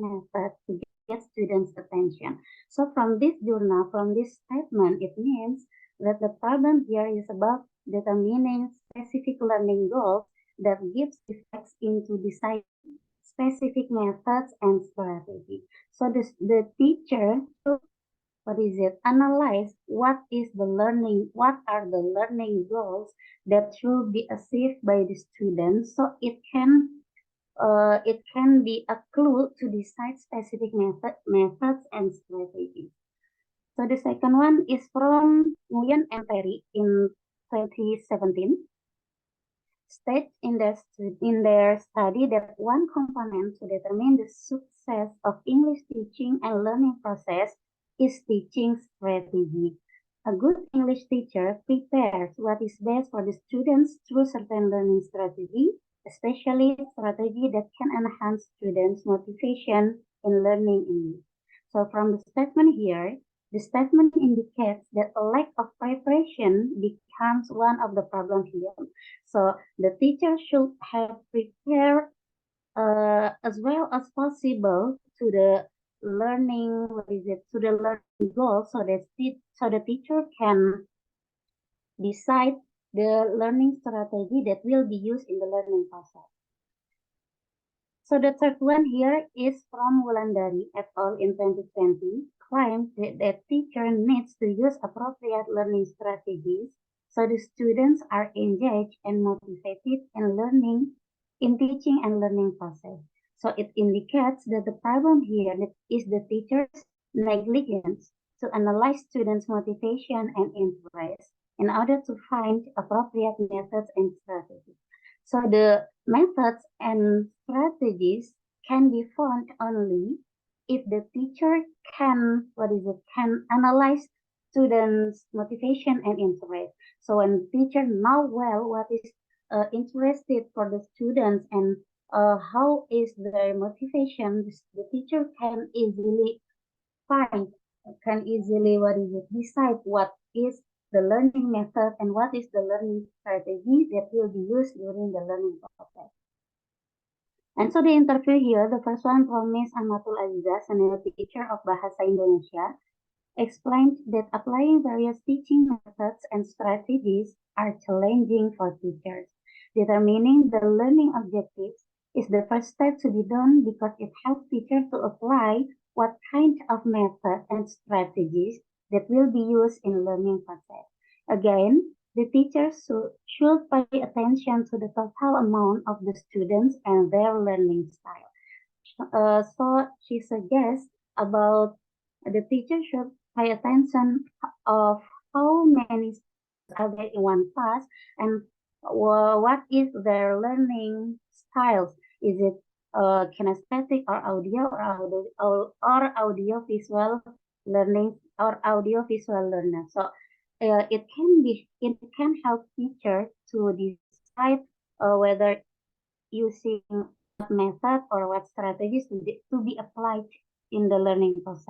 method to get students' attention. So from this journal, from this statement, it means that the problem here is about determining specific learning goals that gives effects into deciding specific methods and strategy. So the teacher should, analyze what are the learning goals that should be achieved by the students, so it can be a clue to decide specific methods and strategies. So the second one is from Nguyen and Terry in 2017. State in their study that one component to determine the success of English teaching and learning process is teaching strategy. A good English teacher prepares what is best for the students through certain learning strategy, especially strategy that can enhance students' motivation in learning English. So from the statement here, the statement indicates that a lack of preparation becomes one of the problems here. So the teacher should have prepared as well as possible to the learning, to the learning goal, so that the teacher can decide the learning strategy that will be used in the learning process. So the third one here is from Wulandari et al. In 2020, claimed that the teacher needs to use appropriate learning strategies so the students are engaged and motivated in learning, in teaching and learning process. So it indicates that the problem here is the teacher's negligence to analyze students' motivation and interest in order to find appropriate methods and strategies. So the methods and strategies can be found only if the teacher can analyze students' motivation and interest. So when teacher know well what is interested for the students and how is their motivation, the teacher can easily decide what is the learning method and what is the learning strategy that will be used during the learning process. And so the interview here, the first one from Ms. Amatul Aziza, senior teacher of Bahasa Indonesia, explained that applying various teaching methods and strategies are challenging for teachers. Determining the learning objectives is the first step to be done because it helps teachers to apply what kind of method and strategies that will be used in learning process. Again, the teachers should pay attention to the total amount of the students and their learning style. So she suggests about the teacher should pay attention of how many students are there in one class and what is their learning styles. Is it kinesthetic or audio visual learning or audio visual learner? So it can help teachers to decide whether using what method or what strategies to be applied in the learning process.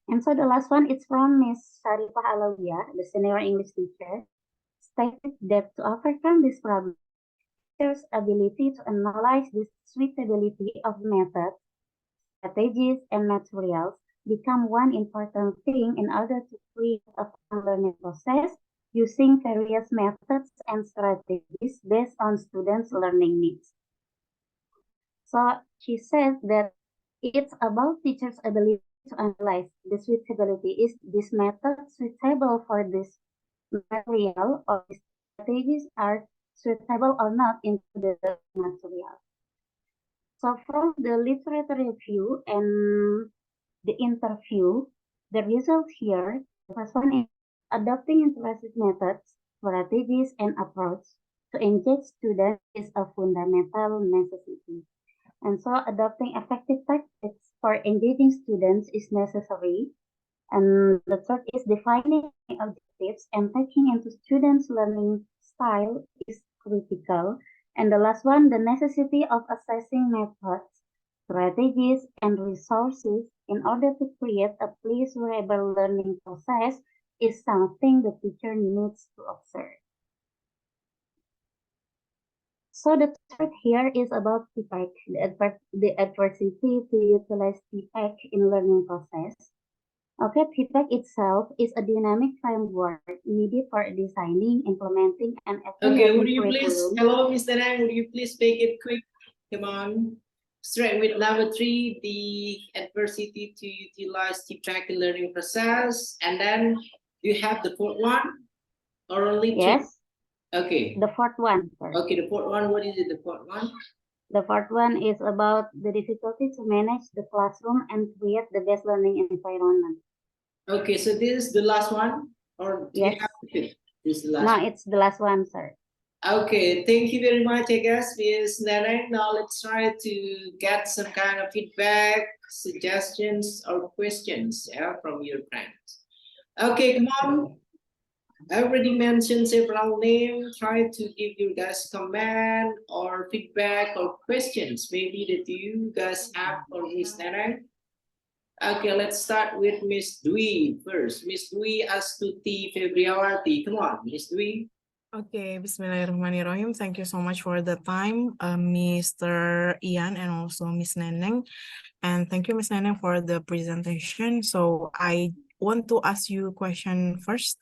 And so the last one is from Ms. Sarifah Alawiyah, the senior English teacher, stated that to overcome this problem, teachers' ability to analyze the suitability of methods, strategies, and materials become one important thing in order to create a fun learning process using various methods and strategies based on students' learning needs. So she says that it's about teachers' ability to analyze the suitability. Is this method suitable for this material, or the strategies are suitable or not into the material? So from the literature review and the interview, the result here, the first one is adopting interactive methods, strategies, and approach to engage students is a fundamental necessity. And so adopting effective tactics for engaging students is necessary. And the third is defining objectives and taking into students' learning style is critical. And the last one, the necessity of assessing methods, strategies, and resources in order to create a pleasurable learning process is something the teacher needs to observe. So the third here is about PPG, the adversity to utilize PPG in learning process. Okay, PPG itself is a dynamic framework needed for designing, implementing, and Okay, would evaluating you please, curriculum. hello, Mr. Nang, would you please make it quick? Come on. Straight with number 3, the adversity to utilize PPG in learning process. And then you have the fourth one, or only 2? Yes. Okay. The fourth one, sir. Okay, the fourth one, what is it, the fourth one? The fourth one is about the difficulty to manage the classroom and create the best learning environment. Okay, so this is the last one? Or do yes. You have to pick? This is the last No, one. it's the last one, sir. Okay, thank you very much, I guess, Ms. Neneng. Now let's try to get some kind of feedback, suggestions, or questions from your friends. Okay, come on. I already mentioned several names. Try to give you guys comment or feedback or questions maybe that you guys have for Ms. Neneng. Okay, let's start with Miss Dwi first. Miss Dwi Astuti Febriawati. Come on, Miss Dwi. Okay, Bismillahirrahmanirrahim. Thank you so much for the time, Mr. Ian and also Miss Neneng. And thank you, Miss Neneng, for the presentation. So I want to ask you a question first.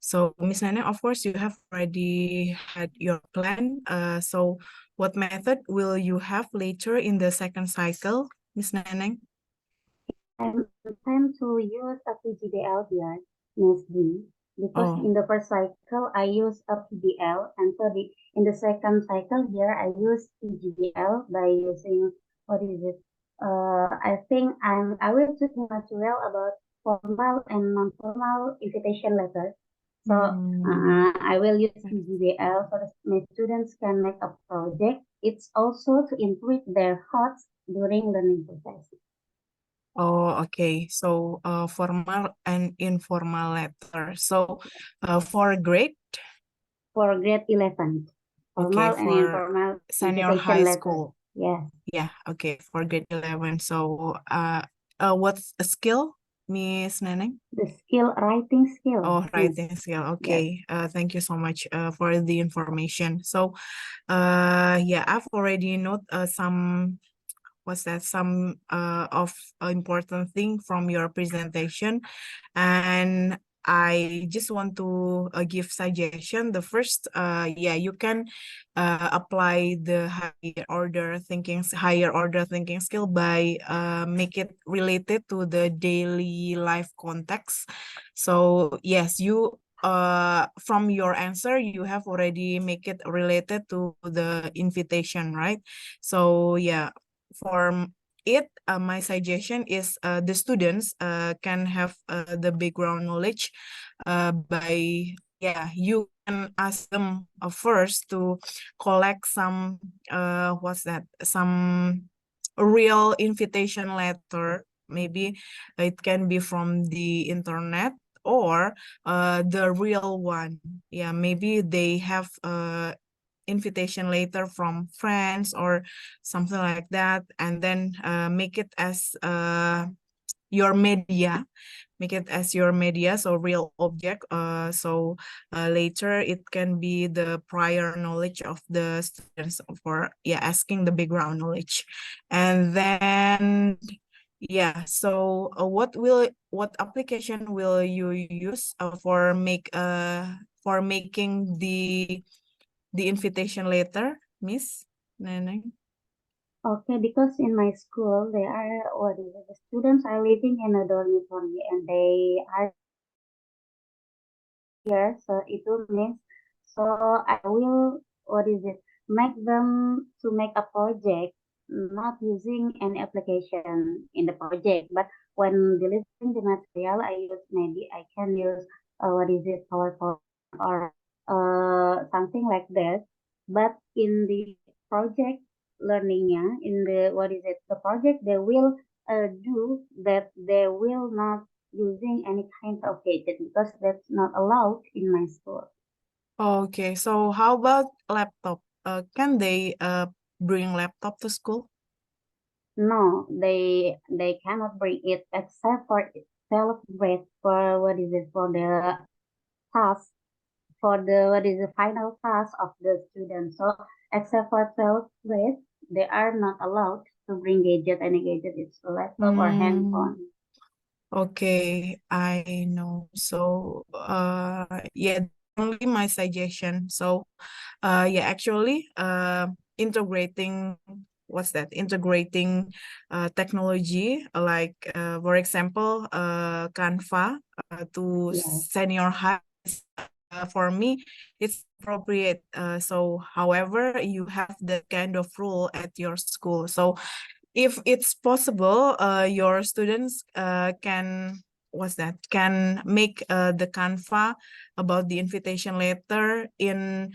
So Miss Neneng, of course, you have already had your plan. So what method will you have later in the second cycle, Miss Neneng? I'm trying to use a PGDL here, Miss D, because Oh. in the first cycle I use a PDL, and so in the second cycle here I use PGDL by using what is it? I think I will choose the material about formal and non-formal invitation letters. So I will use PGDL so that my students can make a project. It's also to improve their thoughts during learning process. Oh, okay. So formal and informal letter. So for grade? For grade 11. Okay, Formal and for informal senior invitation high letter. school. Yes. Yeah, okay, for grade 11. So what's a skill, Miss Neneng? The skill, writing skill. Oh, Miss. writing skill. Okay. Thank you so much for the information. So yeah, I've already note some some of important thing from your presentation, and I just want to give suggestion. The first, yeah, you can apply the higher order thinking skill by make it related to the daily life context. So yes, you from your answer you have already make it related to the invitation, right? So yeah, for it, my suggestion is the students can have the background knowledge by, yeah, you can ask them first to collect some some real invitation letter. Maybe it can be from the internet or the real one. Yeah, maybe they have invitation later from friends or something like that, and then make it as your media, so real object. So later it can be the prior knowledge of the students for, yeah, asking the background knowledge. And then yeah, so what application will you use for making the invitation letter, Miss Neneng? Okay, because in my school there are the students are living in a dormitory and they are here, so it will mean so I will make them to make a project not using any application in the project, but when delivering the material maybe I can use PowerPoint or something like that. But in the project learning, in the project they will do that, they will not using any kind of gadget because that's not allowed in my school. Okay, so how about laptop? Can they bring laptop to school? No, they cannot bring it except for celebrate for for the task, for the final task of the student. So except for celebrate, they are not allowed to bring any gadget. It's a laptop or handphone. Okay, I know. So yeah, only my suggestion. So yeah, actually integrating technology, like for example Canva to Yes. senior high, for me it's appropriate. So however, you have that kind of rule at your school. So if it's possible, your students can make the Canva about the invitation letter in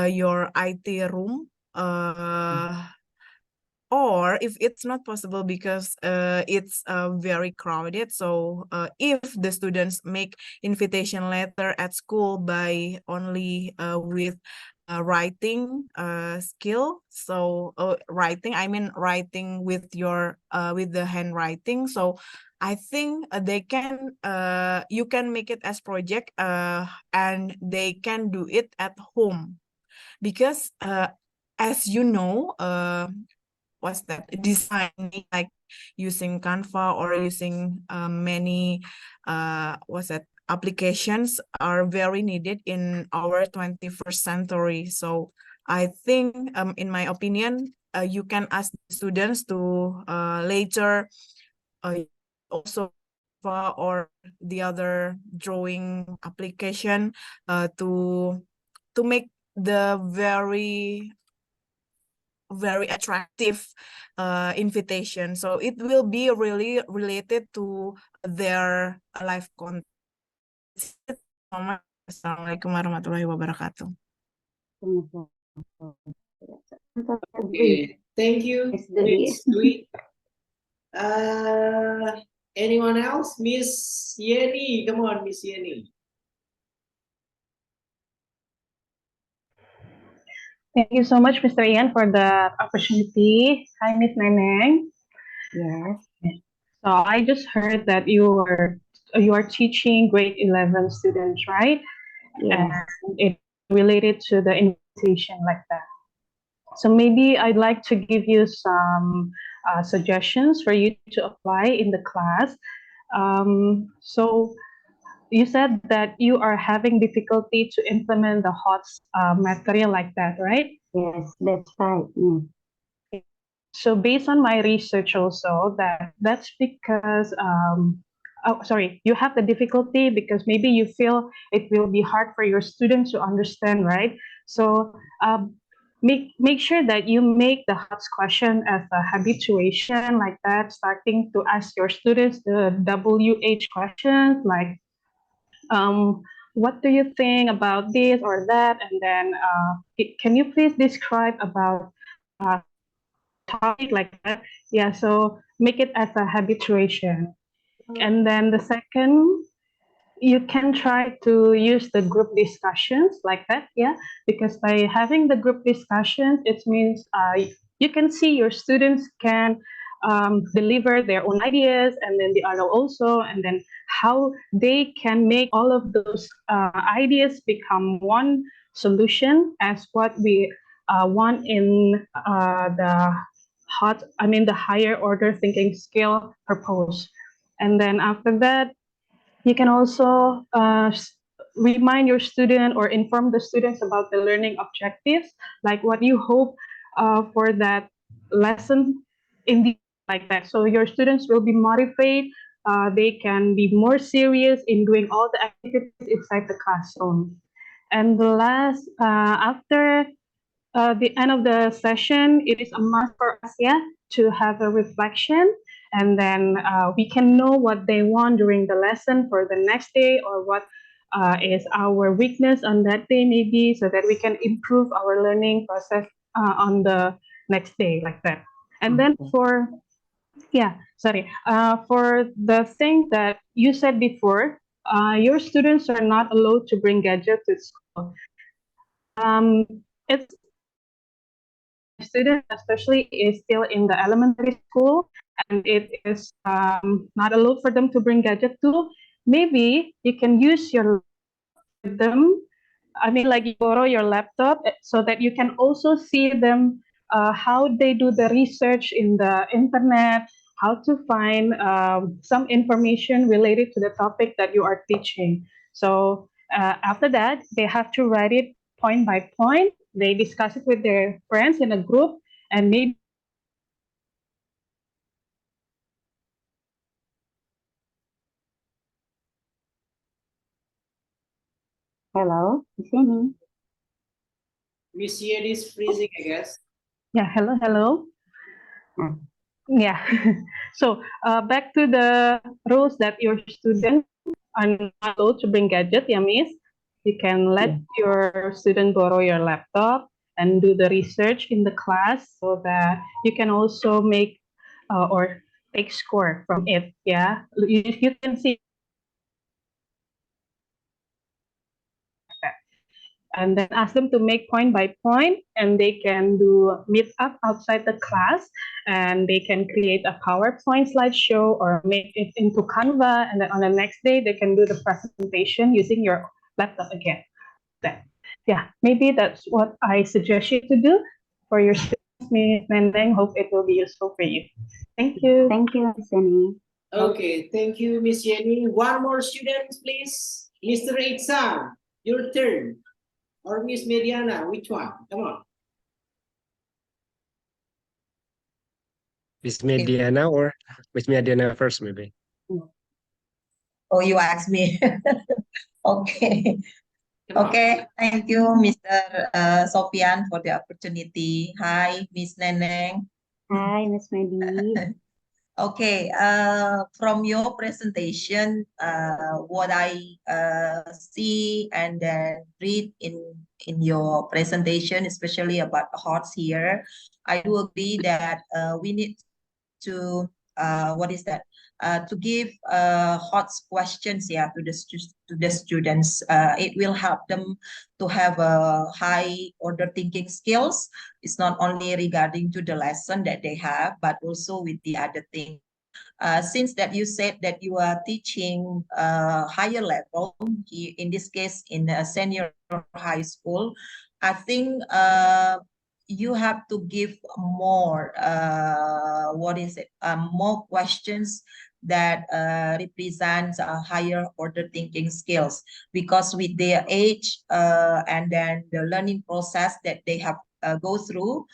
your IT room, or if it's not possible because it's very crowded. So if the students make invitation letter at school by only with writing skill, so writing with your with the handwriting, so I think they can you can make it as project, and they can do it at home, because as you know, what's that, designing, like using Canva or using many what's that, applications are very needed in our 21st century. So I think, in my opinion, you can ask the students to later also or the other drawing application to make the very attractive invitation. So it will be really related to their life content. Assalamualaikum warahmatullahi wabarakatuh. Okay, thank you, Miss Dwi. Anyone else? Miss Yeni, come on, Miss Yeni. Thank you so much, Mr. Ian, for the opportunity. Hi, Miss Neneng. Yes. So I just heard that you are teaching grade 11 students, right? Yes. And it related to the invitation like that. So maybe I'd like to give you some suggestions for you to apply in the class. So you said that you are having difficulty to implement the hot material like that, right? Yes, that's right. Mm. So based on my research also, that's because you have the difficulty because maybe you feel it will be hard for your students to understand, right? So make sure that you make the HOTS question as a habituation like that, starting to ask your students the WH questions like, what do you think about this or that? And then can you please describe about topic like that? Yeah, so make it as a habituation. And then the second, you can try to use the group discussions like that, yeah, because by having the group discussions, it means you can see your students can deliver their own ideas, and then the other also, and then how they can make all of those ideas become one solution as what we want in the higher order thinking skill proposed. And then after that, you can also remind your student or inform the students about the learning objectives, like what you hope for that lesson in the like that. So your students will be motivated. They can be more serious in doing all the activities inside the classroom. And the last, after the end of the session, it is a must for us, yeah, to have a reflection, and then we can know what they want during the lesson for the next day, or what is our weakness on that day, maybe, so that we can improve our learning process on the next day, like that. And then for the thing that you said before, your students are not allowed to bring gadgets to school. It's student, especially, is still in the elementary school, and it is not allowed for them to bring gadget too. Maybe you can use your with them. I mean, like, you borrow your laptop so that you can also see them how they do the research in the internet, how to find some information related to the topic that you are teaching. So after that, they have to write it point by point. They discuss it with their friends in a group, and maybe Hello, Miss Yeni. Miss Yeni is freezing, I guess. yeah, hello. Yeah. So back to the rules that your students are not allowed to bring gadget, yeah, Miss. You can let your student borrow your laptop and do the research in the class, so that you can also make or take score from it. Yeah, you can see. And then ask them to make point by point, and they can do meet up outside the class, and they can create a PowerPoint slideshow or make it into Canva, and then on the next day they can do the presentation using your laptop again. Yeah, maybe that's what I suggest you to do for your students. Miss Nendeng. Hope it will be useful for you. Thank you. Thank you, Miss Jenny. Okay, thank you, Miss Jenny. One more student, please. Mr. Iksan, your turn. Or Miss Mediana, which one? Come on. Miss Mediana or Miss Mediana first, maybe. Oh, you asked me. Okay. Come on. Okay. Thank you, Mr. Sofian, for the opportunity. Hi, Miss Neneng. Hi, Miss Medi. Okay. From your presentation, what I see and then read in your presentation, especially about the HOTS here, I do agree that we need to what is that? To give hot questions, yeah, to the students. It will help them to have a high order thinking skills. It's not only regarding to the lesson that they have, but also with the other thing. Since that you said that you are teaching higher level, in this case in a senior high school, I think you have to give more more questions that represents a higher order thinking skills, because with their age and then the learning process that they have go through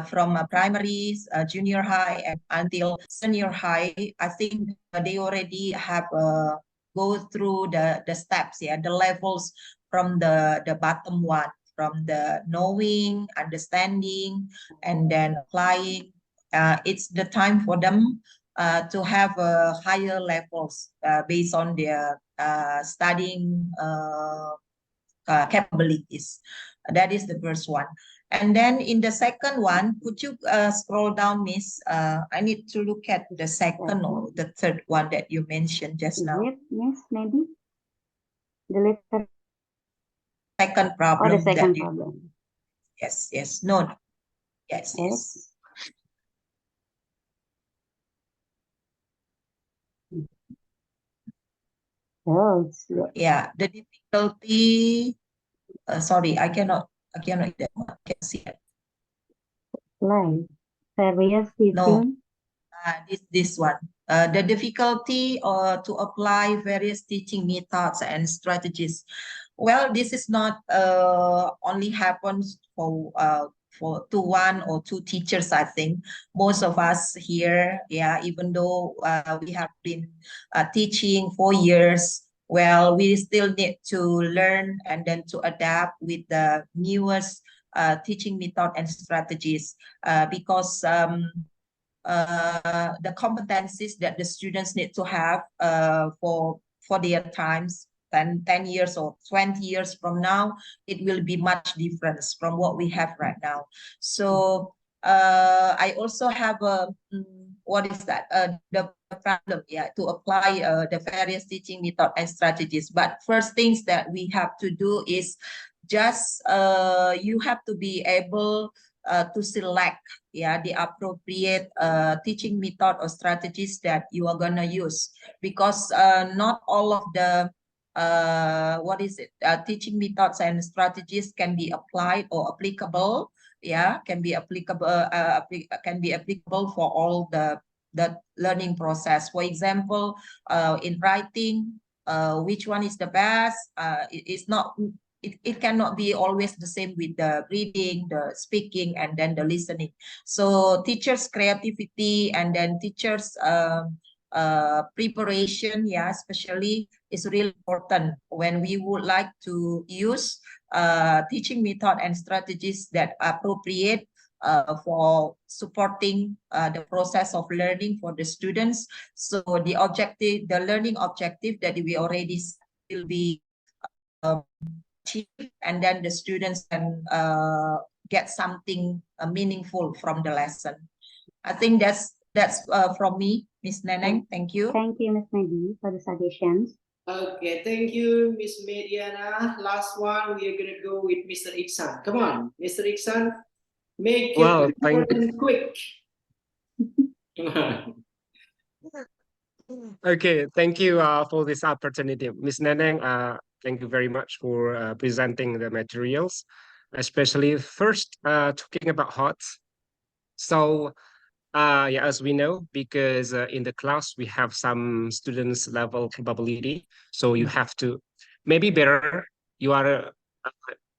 from primary, junior high, and until senior high, I think they already have go through the steps, yeah, the levels from the bottom one, from the knowing, understanding, and then applying. It's the time for them to have higher levels based on their studying capabilities. That is the first one. And then in the second one, could you scroll down, Miss? I need to look at the second or the third one that you mentioned just now. Miss, maybe? The letter. Second problem. Oh, the second that you, problem. yes, yes, no, no. Yes, yes. Oh, Yeah, the difficulty. Sorry, I cannot I can see it. Like various teaching. No, this one. The difficulty to apply various teaching methods and strategies. Well, this is not only happens for to one or two teachers. I think most of us here, yeah, even though we have been teaching for years, well, we still need to learn and then to adapt with the newest teaching method and strategies because the competencies that the students need to have for their times 10 years or 20 years from now, it will be much different from what we have right now. So I also have a what is that the problem, yeah, to apply the various teaching method and strategies. But first things that we have to do is just you have to be able to select, yeah, the appropriate teaching method or strategies that you are gonna use, because not all of the teaching methods and strategies can be applied or applicable, yeah, can be applicable for all the learning process. For example, in writing, which one is the best? It's not. It cannot be always the same with the reading, the speaking, and then the listening. So teachers' creativity and then teachers' preparation, yeah, especially is really important when we would like to use teaching method and strategies that are appropriate for supporting the process of learning for the students. So the objective, the learning objective that we already will be achieved, and then the students can get something meaningful from the lesson. I think that's from me, Miss Neneng. Thank you. Thank you, Miss Medi, for the suggestions. Okay, thank you, Miss Mediana. Last one, we are gonna go with Mr. Iksan. Come on, Mr. Iksan, make it quick. Okay, thank you for this opportunity, Miss Neneng. Thank you very much for presenting the materials, especially first talking about HOTS. So yeah, as we know, because in the class we have some students level capability, so you have to maybe better you are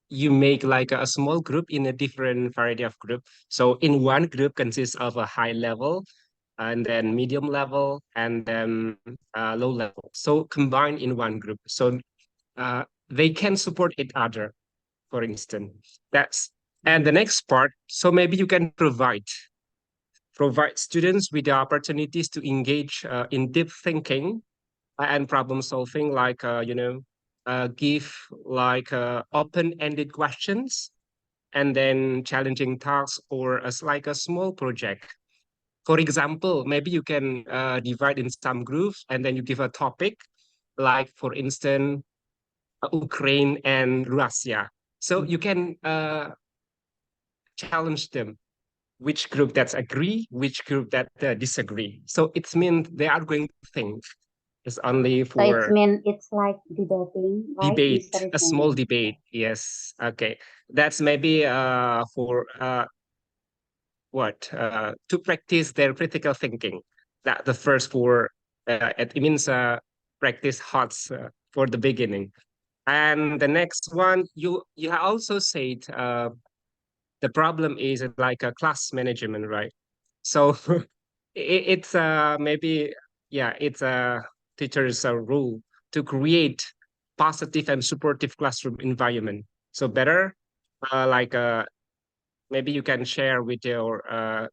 you make like a small group in a different variety of group. So in one group consists of a high level, and then medium level, and then low level. So combined in one group, so they can support each other. For instance, that's and the next part. So maybe you can provide students with the opportunities to engage in deep thinking and problem solving, like give like open-ended questions, and then challenging tasks, or as like a small project. For example, maybe you can divide in some groups, and then you give a topic, like for instance, Ukraine and Russia. So you can challenge them, which group that's agree, which group that disagree. So it means they are going to think. It's only So it's for mean it's like debating, right, debate, Mr. a small Ismail? debate. Yes. Okay. That's maybe for to practice their critical thinking. That the first for it means practice HOTS for the beginning. And the next one, you also said the problem is like a class management, right? So it's maybe yeah, it's a teacher's rule to create positive and supportive classroom environment. So better like maybe you can share with your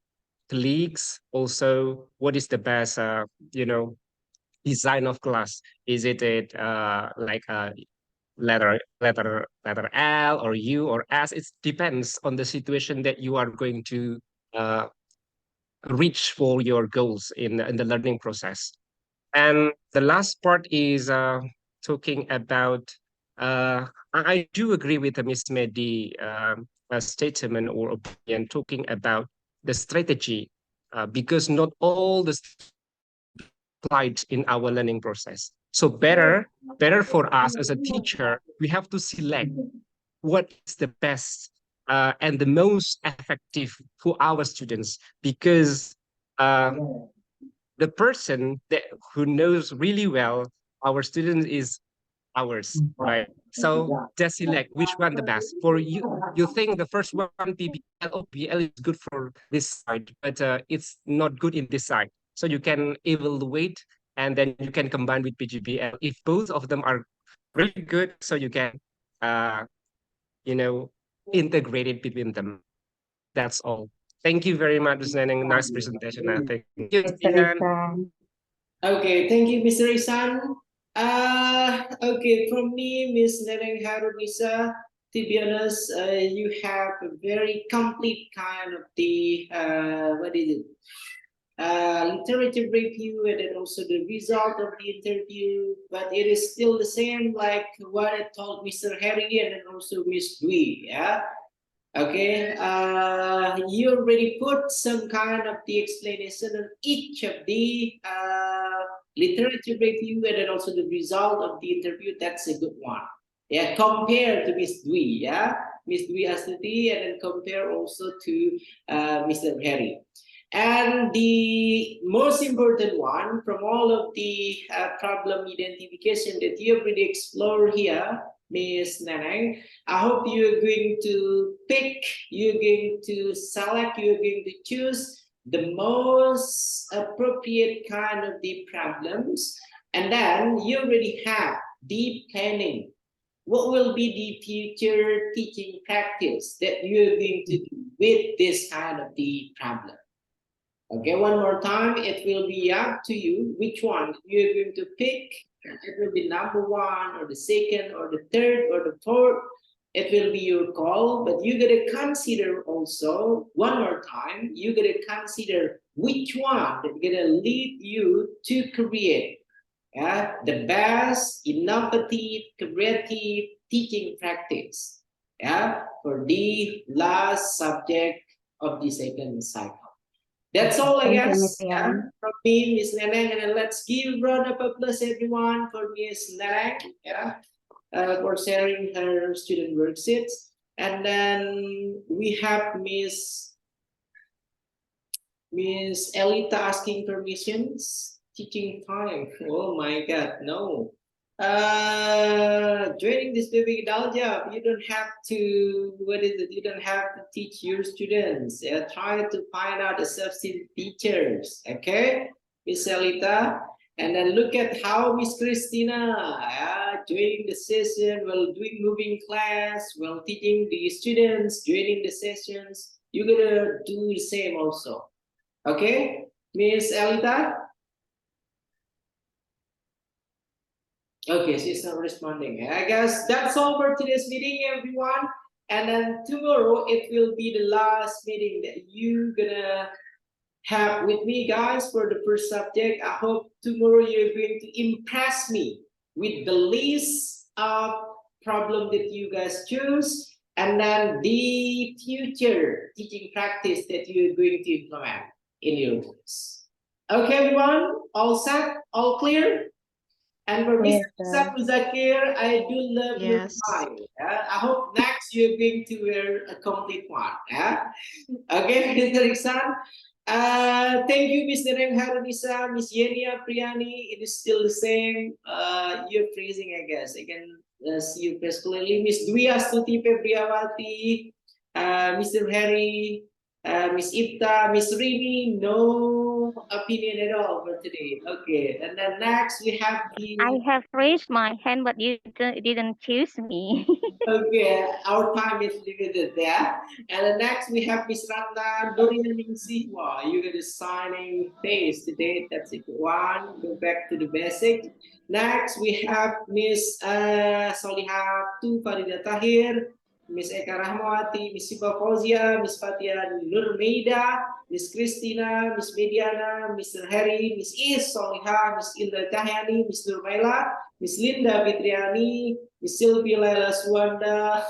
colleagues also what is the best design of class. Is it like a letter L or U or S? It depends on the situation that you are going to uh, reach for your goals in the learning process. And the last part is talking about. I do agree with Miss Mehdi statement or opinion talking about the strategy, because not all the applied in our learning process. So better for us as a teacher, we have to select what is the best and the most effective for our students, because the person that who knows really well our student is ours, right? So just select which one the best for you. You think the first one PBL or PL is good for this side, but it's not good in this side. So you can evaluate, and then you can combine with PGBL. If both of them are really good, so you can uh, you know integrate it between them. That's all. Thank you very much, Neneng. Nice presentation. Thank you, Mr. Ian. Isan. Okay, thank you, Mr. Isan. Okay, from me, Miss Neneng Harunisa, to be honest, you have a very complete kind of the, what is it? Literature review, and then also the result of the interview, but it is still the same like what I told Mr. Harry and then also Miss Dwi, yeah? Okay, you already put some kind of the explanation on each of the literature review and then also the result of the interview. That's a good one. Yeah, compare to Miss Dwi, yeah, Miss Dwi Astuti, and then compare also to Mr. Harry. And the most important one from all of the problem identification that you already explored here, Ms. Nanang, I hope you're going to pick, you're going to select, you're going to choose the most appropriate kind of the problems. And then you already have the planning. What will be the future teaching practice that you're going to do with this kind of the problem? Okay, one more time, it will be up to you which one you're going to pick. It will be number one or the second or the third or the fourth. It will be your call, but you gotta consider also, one more time, you gotta consider which one is gonna lead you to create the best, innovative, creative teaching practice for the last subject of the second cycle. That's all, I Thank you, guess. Miss Ian. From me, Miss Neneng, and then let's give a round of applause, everyone, for Miss Neneng, for sharing her student worksheets. And then we have Miss Miss Elita asking permissions. Teaching time. Oh my God, no. Joining this PPG Daljab, you don't have to, what is it? You don't have to teach your students. Try to find out the substitute teachers, okay? Miss Elita. And then look at how Miss Christina, joining the session, while doing moving class, while teaching the students, joining the sessions. You're gonna do the same also. Okay, Miss Elita? Okay, she's not responding. I guess that's all for today's meeting, everyone. And then tomorrow, it will be the last meeting that you're gonna have with me, guys, for the first subject. I hope tomorrow you're going to impress me with the list of problem that you guys choose, and then the future teaching practice that you're going to implement in your books. Okay, everyone, all set, all clear? And for Clear, Mr. Zakir, I do love your Yes. smile. I hope next you're going to wear a complete one. Okay, Mr. Iksan. Thank you, Ms. Nereng Harunisa, Ms. Yenia Priani. It is still the same. You're freezing, I guess. I can see you press clearly. Ms. Dwi Astuti Febriawati, Mr. Harry, Miss Ipta, Miss Rini, no opinion at all for today. Okay, and then next we have the. I have raised my hand, but you didn't choose me. Okay, our time is limited there. And then next we have Miss Ratna Dorianingsi. Wow, you get a signing phase today. That's it. One, go back to the basic. Next we have Miss Soliha Tu Farida Tahir, Miss Eka Rahmawati, Miss Siva Fauzia, Miss Fatia Nurmeida, Miss Christina, Miss Mediana, Mr. Harry, Miss Is Soliha, Miss Indra Cahyani, Miss Nurmaila, Miss Linda Fitriani, Miss Sylvie Laila Suwanda.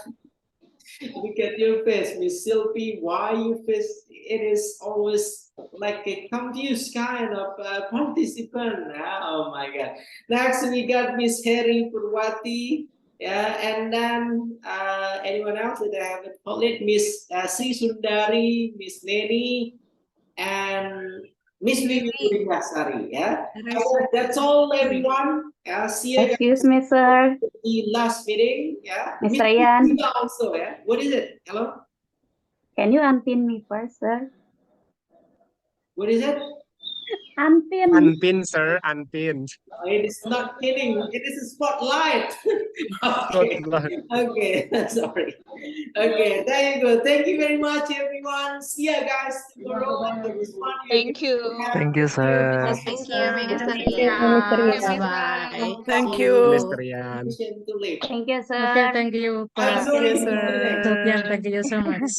Look at your face, Miss Sylvie. Why your face? It is always like a confused kind of participant. Oh my God. Next we got Miss Harry Purwati. Yeah, and then anyone else that I haven't called it? Miss Sri Sundari, Miss Neni, and Miss Vivi Purwasari. Yeah, that's all, everyone. See you guys Excuse me, sir. in the last meeting. Yeah, Miss Miss Ryan, Vivi also. Yeah, what is it? Hello, can you unpin me first, sir? what is it? Unpin. Unpin, sir, unpin. It is not kidding. It is a spotlight. Okay. Okay. Sorry. Okay. There you go. Thank you very much, everyone. See you guys tomorrow. And the response Thank you. Thank you, sir. Thank you, Mr. Thank you, Mr. Rian. Rian. Bye-bye. Thank See you. Mr. Rian. to leave. Thank you, Okay, sir. thank you, I'm Pak sorry, Yes, sir. Sofian. Thank you so much.